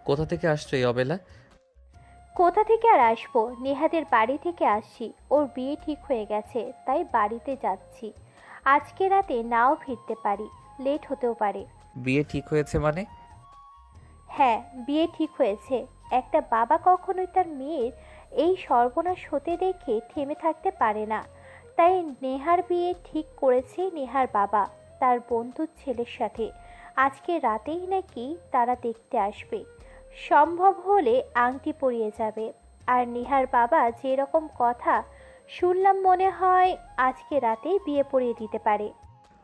কোথা থেকে আসছো এই অবেলা? কোথা থেকে আর আসবো, নেহাদের বাড়ি থেকে আসছি। ওর বিয়ে ঠিক হয়ে গেছে, তাই বাড়িতে যাচ্ছি। আজকে রাতে নাও ফিরতে পারি, লেট হতেও পারে। বিয়ে ঠিক হয়েছে মানে? হ্যাঁ, বিয়ে ঠিক হয়েছে। একটা বাবা কখনোই তার মেয়ের এই সর্বনাশ হতে দেখে থেমে থাকতে পারে না। তাই নেহার বিয়ে ঠিক করেছে নেহার বাবা তার বন্ধুর ছেলের সাথে। আজকে রাতেই নাকি তারা দেখতে আসবে। সম্ভব হলে আংটি পরিয়ে যাবে। আর নেহার বাবা যেরকম কথা শুনলাম, মনে হয় আজকে রাতেই বিয়ে পড়িয়ে দিতে পারে।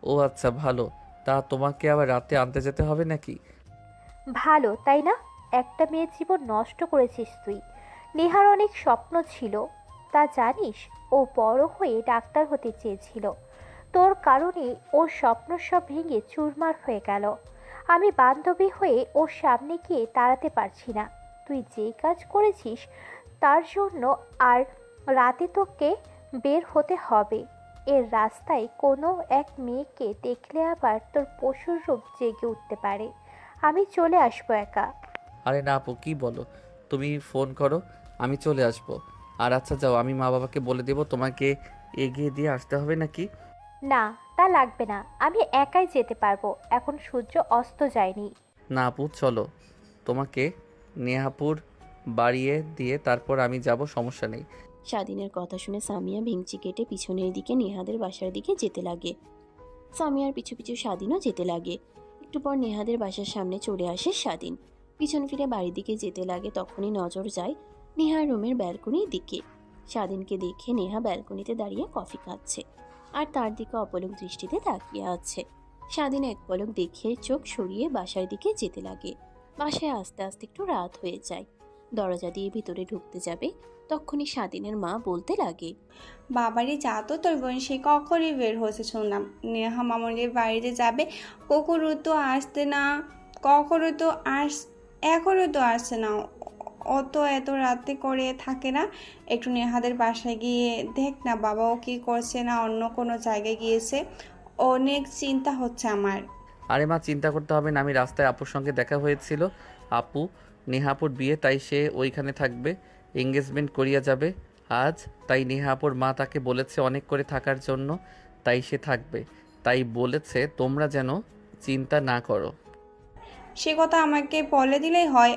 ও আচ্ছা ভালো, তা তোমাকে আবার রাতে আনতে যেতে হবে নাকি? ভালো তাই না? একটা মেয়ের জীবন নষ্ট করেছিস তুই। নেহার অনেক স্বপ্ন ছিল, তা জানিস? ও বড় হয়ে ডাক্তার হতে চেয়েছিল। তোর কারণে ওর স্বপ্ন সব ভেঙে চুরমার হয়ে গেল। আমি বান্ধবী হয়ে ওর সামনে গিয়ে দাঁড়াতে পারছি না। তুই যেই কাজ করেছিস তার জন্য আর রাতে তোকে বের হতে হবে। এর রাস্তায় কোনো এক মেয়েকে দেখলে আবার তোর পশুর রূপ জেগে উঠতে পারে। আমি চলে আসবো একা। আরে না আপু, কি বলো? তুমি ফোন করো, আমি চলে আসবো। আর আচ্ছা যাও, আমি মা বাবাকে বলে দেবো তোমাকে এগিয়ে দিয়ে আসতে হবে নাকি? না, তা লাগবে না, আমি একাই যেতে পারবো। এখন সূর্য অস্ত যায়নি। না আপু চলো, তোমাকে নেহাপুর বাড়িয়ে দিয়ে তারপর আমি যাব, সমস্যা নেই। স্বাধীনের কথা শুনে সামিয়া ভেঙচি কেটে পিছনের দিকে নেহাদের বাসার দিকে যেতে লাগে। সামিয়ার পিছু পিছু স্বাধীনও যেতে লাগে। একটু পর নেহাদের বাসার সামনে চলে আসে স্বাধীন। পিছন ফিরে বাড়ির দিকে যেতে লাগে, তখনই নজর যায় নেহার রুমের ব্যালকনির দিকে। স্বাধীনকে দেখে নেহা ব্যালকনিতে দাঁড়িয়ে কফি খাচ্ছে আর তার দিকে অপলক দৃষ্টিতে তাকিয়ে আছে। স্বাধীন এক পলক দেখে চোখ সরিয়ে বাসার দিকে যেতে লাগে। বাসায় আস্তে আস্তে একটু রাত হয়ে যায়। দরজা দিয়ে ভিতরে ঢুকতে যাবে, তখনই স্বাধীনের মা বলতে লাগে, বাবারই যা তো তোর বোন সে কখনই বের হয়েছে শুনলাম। নেহা মামনের বাড়িতে যাবে, কখনো তো আসতে না, কখনো তো এখনো তো আসছে না। ও তো এত রাতে করে থাকে না। একটু নেহাদের বাসায় গিয়ে দেখ না বাবাও কি করছে, না অন্য কোনো জায়গায় গিয়েছে। অনেক চিন্তা হচ্ছে আমার। আরে মা, চিন্তা করতে হবে না, আমি রাস্তায় আপুর সঙ্গে দেখা হয়েছিল। আপু নেহাপুর বিয়ে, তাই সে ওইখানে থাকবে, এঙ্গেজমেন্ট করিয়া যাবে আজ। তাই নেহাপুর মা তাকে বলেছে অনেক করে থাকার জন্য, তাই সে থাকবে। তাই বলেছে তোমরা যেন চিন্তা না করো। সে কথা আমাকে বলে দিলেই হয়,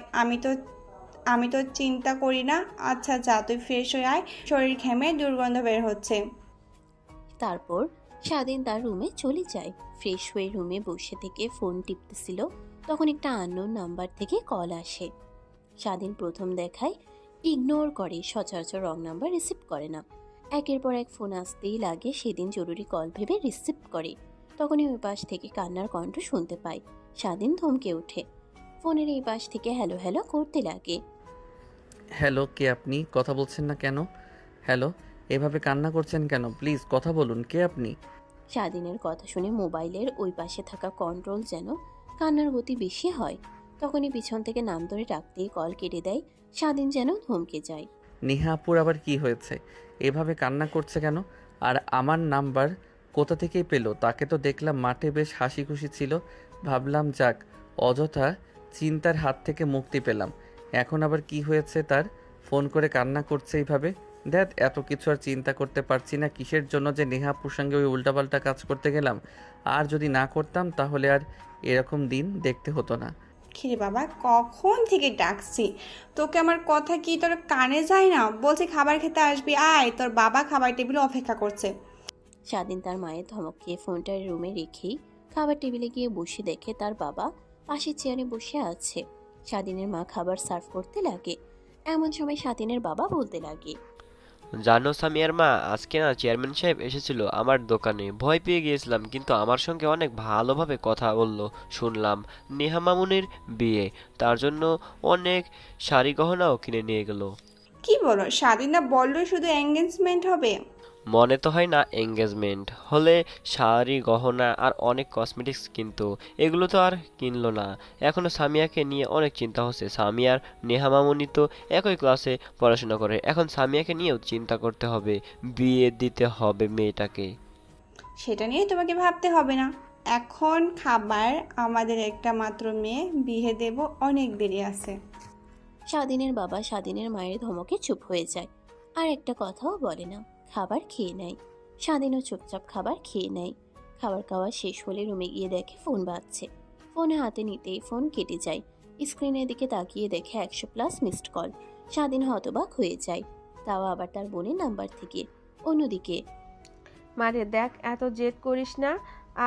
আমি তো চিন্তা করি না। আচ্ছা যা, তুই ফ্রেশ হয়ে আয়, শরীর ঘেমে দুর্গন্ধ বের হচ্ছে। তারপর স্বাধীন তার রুমে চলে যায়। ফ্রেশ হয়ে রুমে বসে থেকে ফোন টিপতেছিল, তখন একটা আননোন নাম্বার থেকে কল আসে। স্বাধীন প্রথম দেখায় ইগনোর করে, সচরাচর রং নাম্বার রিসিভ করে না। একের পর এক ফোন আসতেই লাগে, সেদিন জরুরি কল ভেবে রিসিভ করে। তখনই ওই পাশ থেকে কান্নার কণ্ঠ শুনতে পায়। স্বাধীন থমকে ওঠে, ফোনের এই পাশ থেকে হ্যালো হ্যালো করতে লাগে। হ্যালো, কে আপনি? কথা বলছেন না কেন? হ্যালো, এভাবে কান্না করছেন কেন? প্লিজ কথা বলুন, কে আপনি? স্বাধীনের কথা শুনে মোবাইলের ওই পাশে থাকা কন্ট্রোল যেন কান্নার গতি বেশি হয়। তখনই পিছন থেকে নাম ধরে ডাকতেই কল কেটে দেয়। স্বাধীন যেন থমকে যায়। নেহাপুর আবার কি হয়েছে? এভাবে কান্না করছে কেন? আর আমার নাম্বার কোথা থেকেই পেলো? তাকে তো দেখলাম মাঠে বেশ হাসি খুশি ছিল, ভাবলাম যাক অযথা চিন্তার হাত থেকে মুক্তি পেলাম। এখন আবার কি হয়েছে তার? ফোন করে কান্না করছে এইভাবে? দেখ, এত কিছু আর চিন্তা করতে পারছি না, কিসের জন্য যে নেহাপুর সঙ্গে ওই উল্টাপাল্টা কাজ করতে গেলাম। আর যদি না করতাম তাহলে আর এরকম দিন দেখতে হতো না। খিরে বাবা, কখন থেকে ডাকছি তোকে, আমার কথা কি তোর কানে যায় না? বলছি খাবার খেতে আসবি, আয়, তোর বাবা খাবার টেবিলে অপেক্ষা করছে। স্বাধীন তার মায়ের ধমক খেয়ে ফোনটা রুমে রেখেই খাবার টেবিলে গিয়ে বসে দেখে তার বাবা পাশের চেয়ারে বসে আছে। স্বাধীনের মা খাবার সার্ভ করতে লাগে। এমন সময় স্বাধীনের বাবা বলতে লাগে, জানো সামিয়ার মা, আজকে না চেয়ারম্যান সাহেব এসেছিল আমার দোকানে। ভয় পেয়ে গিয়েছিলাম, কিন্তু আমার সঙ্গে অনেক ভালোভাবে কথা বললো। শুনলাম নেহা মামুনের বিয়ে, তার জন্য অনেক শাড়ি গহনাও কিনে নিয়ে গেল। কি বলো? স্বাধীনতা বললো শুধু এঙ্গেজমেন্ট হবে? মনে তো হয় না এঙ্গেজমেন্ট হলে শাড়ি গহনা আর অনেক কসমেটিক্স, কিন্তু এগুলো তো আর কিনলো না। এখনো সামিয়াকে নিয়ে অনেক চিন্তা হচ্ছে। সামিয়ার নেহা মামুনি তো একই ক্লাসে পড়াশোনা করে, এখন সামিয়াকে নিয়েও চিন্তা করতে হবে, বিয়ে দিতে হবে মেয়েটাকে। সেটা নিয়ে তোমাকে ভাবতে হবে না। এখন খাবার, আমাদের একটা মাত্র মেয়ে, বিয়ে দেব, অনেক দেরি আছে। স্বাধীনের বাবা স্বাধীনের মায়ের ধমকে চুপ হয়ে যায়, আর একটা কথাও বলে না। খাবার খেয়ে নেয়। স্বাধীনও চুপচাপ খাবার খেয়ে নেয়। খাবার খাওয়া শেষ হলে রুমে গিয়ে দেখে ফোন বাজছে। ফোন হাতে নিতেই ফোন কেটে যায়। স্ক্রিনের দিকে তাকিয়ে দেখে 100+ মিসড কল। স্বাধীন হতবাক হয়ে যায়, তাও আবার তার বোনের নাম্বার থেকে। অন্যদিকে, মারে দেখ, এত জেদ করিস না।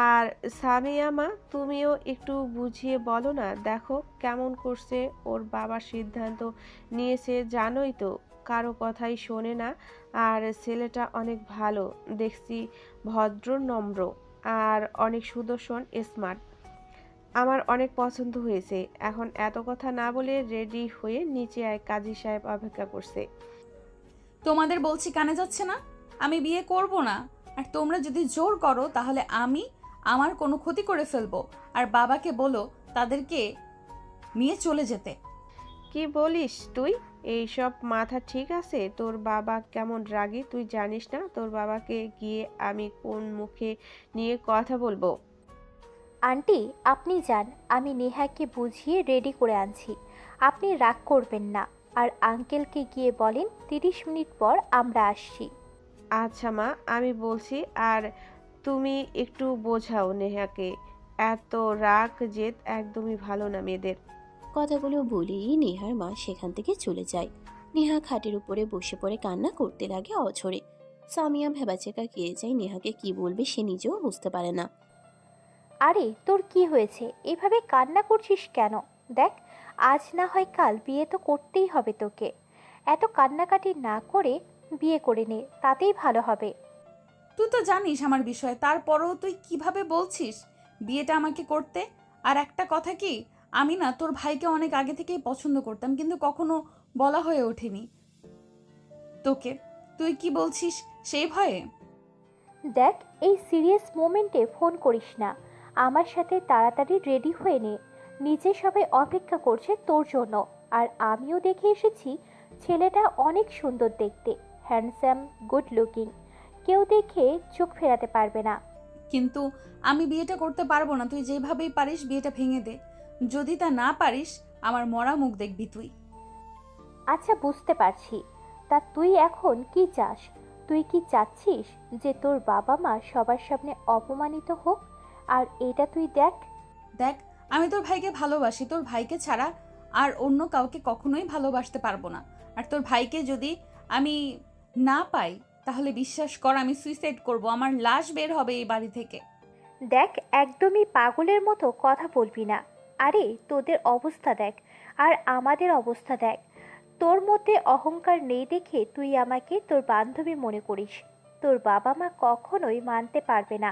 আর সামিয়া মা, তুমিও একটু বুঝিয়ে বলো না। দেখো কেমন করছে, ওর বাবার সিদ্ধান্ত নিয়েছে, জানোই তো, কারো কথাই শোনে না। আর ছেলেটা অনেক ভালো দেখছি, ভদ্র নম্র আর অনেক সুদর্শন, স্মার্ট। আমার অনেক পছন্দ হয়েছে। এখন এত কথা না বলে রেডি হয়ে নিচে আয়, কাজী সাহেব অপেক্ষা করছে। তোমাদের বলছি কানে যাচ্ছে না? আমি বিয়ে করব না। আর তোমরা যদি জোর করো তাহলে আমি আমার কোনো ক্ষতি করে ফেলবো। আর বাবাকে বলো তাদেরকে নিয়ে চলে যেতে। কি বলিস তুই? এইসব মাথা ঠিক আছে? তোর বাবা কেমন রাগী তুই জানিস না? তোর বাবাকে গিয়ে আমি কোন মুখে নিয়ে কথা বলবো? আন্টি, আপনি যান, আমি নেহাকে বুঝিয়ে রেডি করে আনছি। আপনি রাগ করবেন না। আর আঙ্কেলকে গিয়ে বলেন 30 মিনিট পর আমরা আসছি। আচ্ছা মা, আমি বলছি। আর তুমি একটু বোঝাও নেহাকে। এত রাগ জেদ একদমই ভালো না মেয়েদের। কথাগুলো বলেই নেহার মা সেখান থেকে চলে যায়। নেহা খাটের উপরে বসে পড়ে কান্না করতে লাগে অঝরে। সামিয়া ভেবাচেকা খেয়ে যায়, নেহাকে কি বলবে সে নিজেও বুঝতে পারে না। আরে তোর কি হয়েছে? এভাবে কান্না করছিস কেন? দেখ, আজ না হয় কাল বিয়ে তো করতেই হবে তোকে। এত কান্নাকাটি না করে বিয়ে করে নে, তাতেই ভালো হবে। তুই তো জানিস আমার বিষয়ে, তারপরও তুই কিভাবে বলছিস বিয়েটা আমাকে করতে? আর একটা কথা কি, আমি না তোর ভাইকে অনেক আগে থেকেই পছন্দ করতাম, কিন্তু কখনো বলা হয়ে ওঠেনি তোকে। তুই কি বলছিস সেই ভয়ে? দেখ, এই সিরিয়াস মোমেন্টে ফোন করিস না। আমার সাথে তাড়াতাড়ি রেডি হয়ে নে। নিচে সবাই অপেক্ষা করছে তোর জন্য। আর আমিও দেখে এসেছি, ছেলেটা অনেক সুন্দর দেখতে, হ্যান্ডসাম, গুড লুকিং। কেউ দেখে চোখ ফেরাতে পারবে না। কিন্তু আমি বিয়েটা করতে পারবো না। তুই যেভাবেই পারিস বিয়েটা ভেঙে দে। যদি তা না পারিস, আমার মরা মুখ দেখবি তুই। আচ্ছা, বুঝতে পারছি। তা তুই এখন কি চাস? তুই কি চাচ্ছিস যে তোর বাবা মা সবার সামনে অপমানিত হোক? আর এটা তুই দেখ। দেখ, আমি তোর ভাইকে ভালোবাসি। তোর ভাইকে ছাড়া আর অন্য কাউকে কখনোই ভালোবাসতে পারবো না। আর তোর ভাইকে যদি আমি না পাই, তাহলে বিশ্বাস কর আমি সুইসাইড করব। আমার লাশ বের হবে এই বাড়ি থেকে। দেখ, একদমই পাগলের মতো কথা বলবি না। আরে তোদের অবস্থা দেখ, আর আমাদের অবস্থা দেখ। তোর মধ্যে অহংকার নেই দেখে তুই আমাকে তোর বান্ধবী মনে করিস। তোর বাবা মা কখনোই মানতে পারবে না।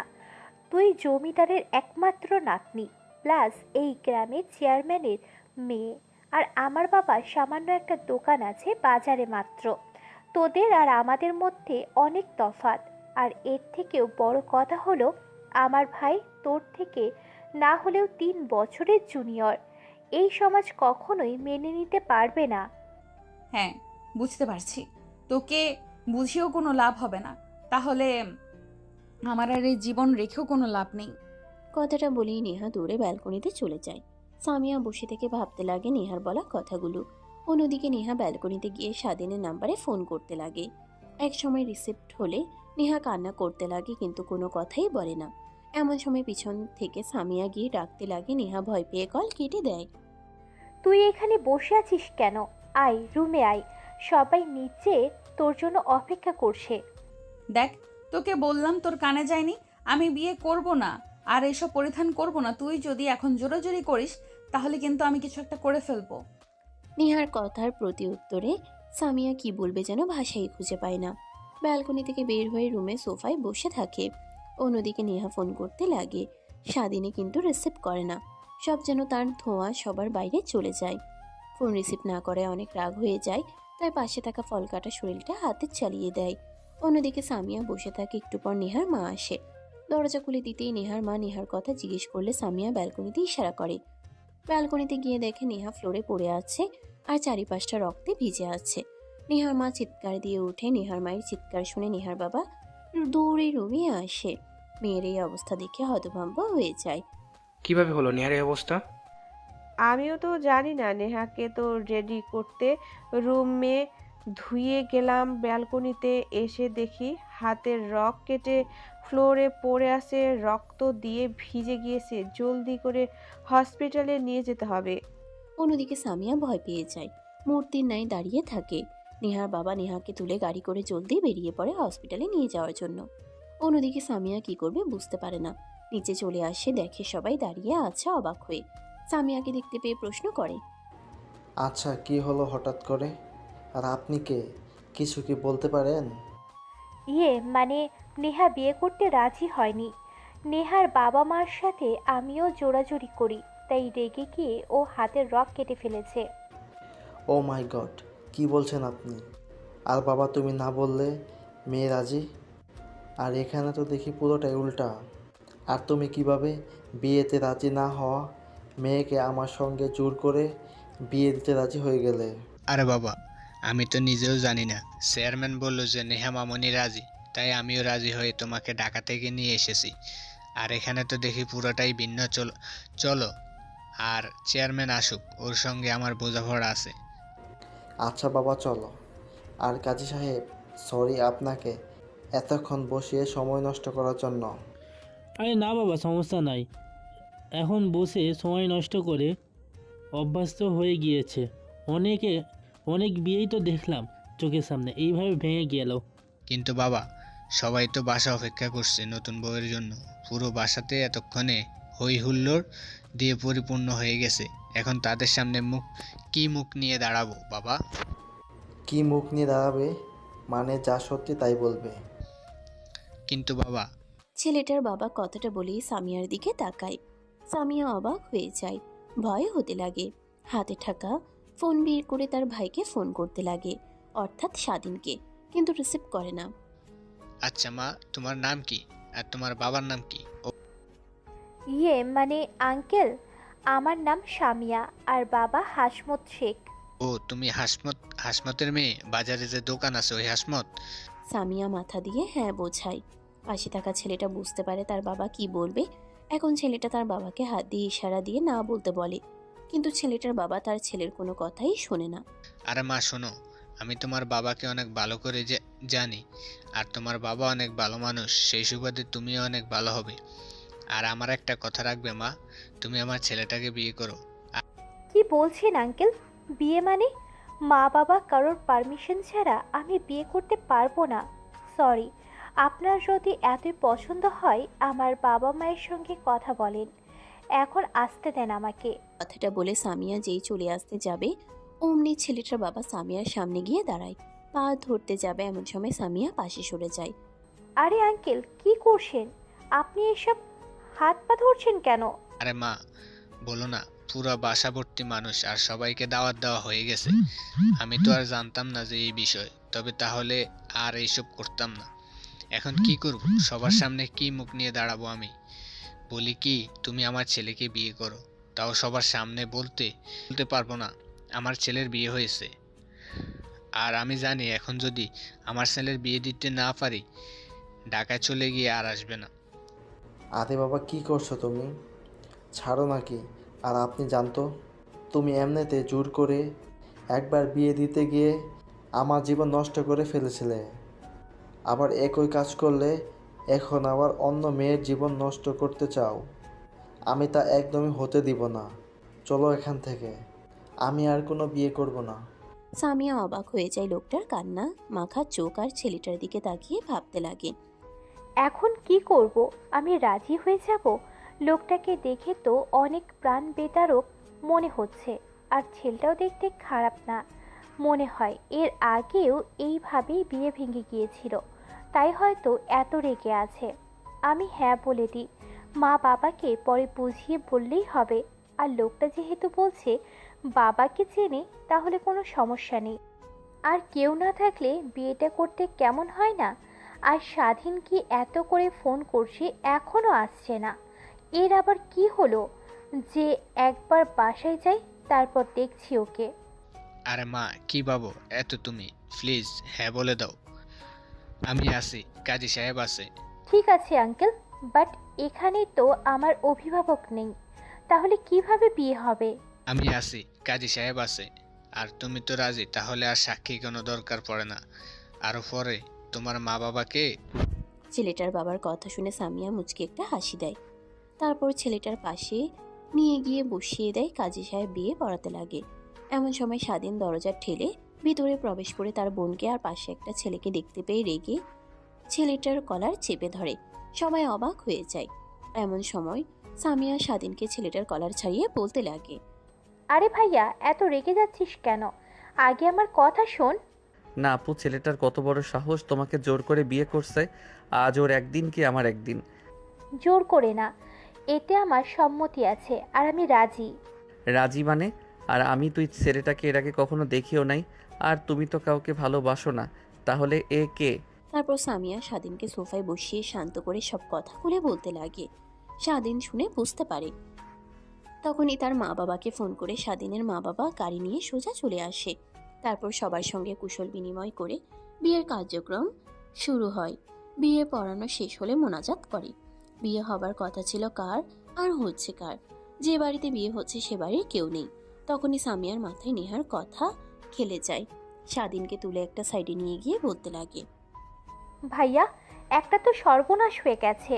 তুই জমিদারের একমাত্র নাতনি, প্লাস এই গ্রামের চেয়ারম্যানের মেয়ে। আর আমার বাবা সামান্য একটা দোকান আছে বাজারে মাত্র। তোদের আর আমাদের মধ্যে অনেক তফাৎ। আর এর থেকেও বড় কথা হলো, আমার ভাই তোর থেকে না হলেও 3 বছরের জুনিয়র। এই সমাজ কখনোই মেনে নিতে পারবে না। হ্যাঁ, বুঝতে পারছি। তোকে বুঝিয়েও কোনো লাভ হবে না। তাহলে আমার আর এই জীবন রেখেও কোনো লাভ নেই। কথাটা বলেই নেহা দৌড়ে ব্যালকনিতে চলে যায়। সামিয়া বসে থেকে ভাবতে লাগে নেহার বলা কথাগুলো। অন্যদিকে নেহা ব্যালকনিতে গিয়ে স্বাধীনের নাম্বারে ফোন করতে লাগে। এক সময় রিসিপ্ট হলে নেহা কান্না করতে লাগে, কিন্তু কোনো কথাই বলে না। এমন সময় পিছন থেকে সামিয়া গিয়ে ডাকতে লাগে। নেহা ভয় পেয়ে কল কেটে দেয়। তুই এখানে বসে আছিস কেন? আয়, রুমে আয়। সবাই নিচে তোর জন্য অপেক্ষা করছে। দেখ, তোকে বললাম তোর কানে যায়নি? আমি বিয়ে করব না, আর এসব পরিধান করব না। তুই যদি এখন জোরাজোরি করিস, তাহলে কিন্তু আমি কিছু একটা করে ফেলবো। নেহার কথার প্রতি উত্তরে সামিয়া কি বলবে যেন ভাষাই খুঁজে পায় না। ব্যালকনি থেকে বের হয়ে রুমে সোফায় বসে থাকে। অন্যদিকে নেহা ফোন করতে লাগে। স্বাধীনে কিন্তু রিসিভ করে না। সব যেন তার ধোঁয়া সবার বাইরে চলে যায়। ফোন রিসিভ না করে অনেক রাগ হয়ে যায়, তাই পাশে থাকা ফল কাটা শরীরটা হাতে চালিয়ে দেয়। অন্যদিকে সামিয়া বসে থাকে। একটু পর নেহার মা আসে। দরজা খুলে দিতেই নেহার মা নেহার কথা জিজ্ঞেস করলে সামিয়া ব্যালকনিতে ইশারা করে। ব্যালকনিতে গিয়ে দেখে নেহা ফ্লোরে পড়ে আছে আর চারিপাশটা রক্তে ভিজে আছে। নেহার মা চিৎকার দিয়ে ওঠে। নেহার মায়ের চিৎকার শুনে নেহার বাবা দৌড়ে রুমে আসে। মেয়ের এই অবস্থা দেখে হতভম্ব হয়ে যায়। কিভাবে হলো নেহার এই অবস্থা? আমিও তো জানি না। নেহাকে তো রেডি করতে রুমে ধুয়ে গেলাম, ব্যালকনিতে এসে দেখি হাতের রক কেটে ফ্লোরে পড়ে আছে, রক্ত দিয়ে ভিজে গিয়েছে। জলদি করে হসপিটালে নিয়ে যেতে হবে। অন্যদিকে সামিয়া ভয় পেয়ে যায়। মূর্তির ন্যায় দাঁড়িয়ে থাকে। নেহার বাবা নেহাকে তুলে গাড়ি করে জলদি বেরিয়ে পড়ে হসপিটালে নিয়ে যাওয়ার জন্য। অন্যদিকে সামিয়া কি করবে বুঝতে পারে না। নিচে চলে আসে, দেখে সবাই দাঁড়িয়ে আছে অবাক হয়ে। সামিয়াকে দেখতে পেয়ে প্রশ্ন করে, আচ্ছা, কি হলো হঠাৎ করে? আর আপনি কে? কিছু কি বলতে পারেন? মানে নেহা বিয়ে করতে রাজি হয়নি। নেহার বাবা মার সাথে আমিও জোরাজুরি করি, তাই রেগে গিয়ে ও হাতের রক কেটে ফেলেছে। ও মাই গড, কি বলছেন আপনি? আর বাবা তুমি না বললে মেয়ে রাজি? আর এখানে তো দেখি পুরোটাই উল্টা। আর তুমি কিভাবে বিয়েতে রাজি না হওয়া মেয়েকে আমার সঙ্গে জোর করে বিয়ে দিতে রাজি হয়ে গেলে? আরে বাবা, আমি তো নিজেও জানি না। চেয়ারম্যান বলল যে নেহা মামনি রাজি, তাই আমিও রাজি হয়ে তোমাকে ঢাকা থেকে নিয়ে এসেছি। আর এখানে তো দেখি পুরোটাই ভিন্ন। চলো, আর চেয়ারম্যান আসুক, ওর সঙ্গে আমার বোঝাপড়া আছে। আচ্ছা বাবা চলো। আর কাজী সাহেব, সরি আপনাকে এতক্ষণ বসিয়ে সময় নষ্ট করার জন্য। আরে না বাবা, সমস্যা নাই। এখন বসে সময় নষ্ট করে অভ্যাস তো হয়ে গিয়েছে। অনেক বিয়েই তো দেখলাম চোখের সামনে, এইভাবে ভেঙে গেল। কিন্তু বাবা, সবাই তো বাসা অপেক্ষা করছে নতুন বউয়ের জন্য। পুরো বাসাতে এতক্ষণে হই হুল্লোড় দিয়ে পরিপূর্ণ হয়ে গেছে। এখন তাদের সামনে মুখ নিয়ে দাঁড়াবো বাবা? কি মুখ নিয়ে দাঁড়াবে? মানে যা সত্যি তাই বলবে। কিন্তু বাবা। ছেলেটার বাবা কথাটা বলেই সামিয়ার দিকে তাকায়। সামিয়া অবাক হয়ে যায়, ভয় হতে লাগে। হাতে থাকা ফোন বের করে তার ভাইকে ফোন করতে লাগে, অর্থাৎ স্বাধীনকে, কিন্তু রিসিভ করে না। আচ্ছা মা, তোমার নাম কি আর তোমার বাবার নাম কি? মানে আঙ্কেল, আমার নাম সামিয়া আর বাবা হাসমত শেখ। ও, তুমি হাসমতের মেয়ে? বাজারে যে দোকান আছে ওই হাসমত? সামিয়া মাথা দিয়ে হ্যাঁ বোঝায়। পাশে থাকা ছেলেটা বুঝতে পারে তার বাবা কি বলবে। এখন ছেলেটা তার বাবাকে হাত দিয়ে ইশারা দিয়ে না বলতে বলে, কিন্তু ছেলেটার বাবা তার ছেলের কোনো কথাই শোনে না। আরে মা শোনো, আমি তোমার বাবাকে অনেক ভালো করে জানি, আর তোমার বাবা অনেক ভালো মানুষ, সেই সুবাদে তুমিও অনেক ভালো হবে। আর আমার একটা কথা রাখবে মা, তুমি আমার ছেলেটাকে বিয়ে করো। কি বলছেন আঙ্কেল? বিয়ে মানে? মা বাবা কারোর পারমিশন ছাড়া আমি বিয়ে করতে পারবো না। সরি, আপনার যদি এতই পছন্দ হয় আমার বাবা মায়ের সঙ্গে কথা বলেন, এখন আসতে দেন আমাকে। কথাটা বলে সামিয়া যেই চলে আসতে যাবে, অমনি ছেলেটার বাবা সামিয়ার সামনে গিয়ে দাঁড়ায়। পা ধরতে যাবে, এমন সময় সামিয়া পাশে সরে যায়। আরে আঙ্কেল, কি করছেন আপনি? এসব হাত পা ধরছেন কেন? আরে মা, বলো না, পুরো বাসা ভর্তি মানুষ আর সবাইকে দাওয়াত দেওয়া হয়ে গেছে। আমি তো আর জানতাম না যে এই বিষয়, তবে তাহলে আর এইসব করতাম না। এখন কি করব? সবার সামনে কি মুখ নিয়ে দাঁড়াবো আমি? বলি কি, তুমি আমার ছেলেকে বিয়ে করো, তাও সবার সামনে বলতে পারবো না আমার ছেলের বিয়ে হয়েছে। আর আমি জানি এখন যদি আমার ছেলের বিয়ে দিতে না পারি, ঢাকায় চলে গিয়ে আর আসবে না। আরে বাবা কি করছো তুমি? ছাড়ো নাকি? আর আপনি জানতো, তুমি এমনিতে জোর করে একবার বিয়ে দিতে গিয়ে আমার জীবন নষ্ট করে ফেলেছিলে। আবার একই কাজ করলে এখন আবার অন্য মেয়ের জীবন নষ্ট করতে চাও। আমি তা একদমই হতে দিব না। চলো এখান থেকে, আমি আর কোনো বিয়ে করব না। সামিয়া অবাক হয়ে যায় লোকটার কান্না মাখা চোখ আর ছেলেটার দিকে তাকিয়ে ভাবতে লাগে। এখন কি করব? আমি রাজি হয়ে যাব? লোকটাকে দেখে তো অনেক প্রাণ বেতারক মনে হচ্ছে, আর ছেলেটাও দেখতে খারাপ না মনে হয়। এর আগেও এইভাবেই বিয়ে ভেঙে গিয়েছিল, তাই হয়তো এত রেগে আছে। আমি হ্যাঁ বলে দিই, মা বাবাকে পরে বুঝিয়ে বললেই হবে। আর লোকটা যেহেতু বলছে বাবাকে চেনে, তাহলে কোনো সমস্যা নেই। আর কেউ না থাকলে বিয়েটা করতে কেমন হয় না? আর স্বাধীন কি এত করে ফোন করছে, এখনো আসছে না? এর আবার কি হলো যে একবার বাসায় যাই, তারপর দেখছি ওকে। আরে মা, কি ভাবো এত তুমি? প্লিজ হ্যাঁ বলে দাও। আমি আছি, কাজী সাহেব আছে। ঠিক আছে আঙ্কেল, বাট এখানে তো আমার অভিভাবক নেই, তাহলে কিভাবে বিয়ে হবে? আমি আছি, কাজী সাহেব আছে। আর তুমি তো রাজি, তাহলে আর সাক্ষী কোনো দরকার পড়ে না। আরো পরে তোমার মা বাবাকে। ছেলেটার বাবার কথা শুনে সামিয়া মুচকে একটা হাসি দেয়। তারপর ছেলেটার পাশে নিয়ে গিয়ে বসিয়ে দেয়। কাজী সাহেব বিয়ে পড়াতে লাগে। এমন সময় স্বাধীন দরজার ঠেলে ভিতরে প্রবেশ করে তার বোনকে আর পাশে একটা ছেলেকে দেখতে পেয়ে রেগে ছেলেটার কলার চেপে ধরে। সবাই অবাক হয়ে যায়। এমন সময় সামিয়া স্বাধীনকে ছেলেটার কলার ছাড়িয়ে বলতে লাগে, আরে ভাইয়া, এত রেগে যাচ্ছিস কেন? আগে আমার কথা শোন। না আপু, ছেলেটার কত বড় সাহস তোমাকে জোর করে বিয়ে করছে। আজ ওর একদিন কি আমার একদিন। জোর করে না, এতে আমার সম্মতি আছে আর আমি রাজি। রাজি মানে? আর আমি তুই ছেলেটাকে এর আগে কখনো দেখিও নাই, আর তুমি তো কাউকে ভালোবাসো না, তাহলে এ কে? তারপর সামিয়া স্বাধীনকে সোফায় বসিয়ে শান্ত করে সব কথা খুলে বলতে লাগে। স্বাধীন শুনে বুঝতে পারে তখনই তার মা বাবাকে ফোন করে স্বাধীনের মা বাবা গাড়ি নিয়ে সোজা চলে আসে। তারপর সবার সঙ্গে কুশল বিনিময় করে বিয়ের কার্যক্রম শুরু হয়। বিয়ে পড়ানো শেষ হলে মোনাজাত করে। বিয়ে হবার কথা ছিল কার, আর হচ্ছে কার। যে বাড়িতে বিয়ে হচ্ছে সে বাড়ির কেউ নেই। তখনই সামিয়ার মাথায় নেহার কথা খেলে যায়। স্বাধীনকে তুলে একটা সাইডে নিয়ে গিয়ে বলতে লাগে, ভাইয়া, একটা তো সর্বনাশ হয়ে গেছে।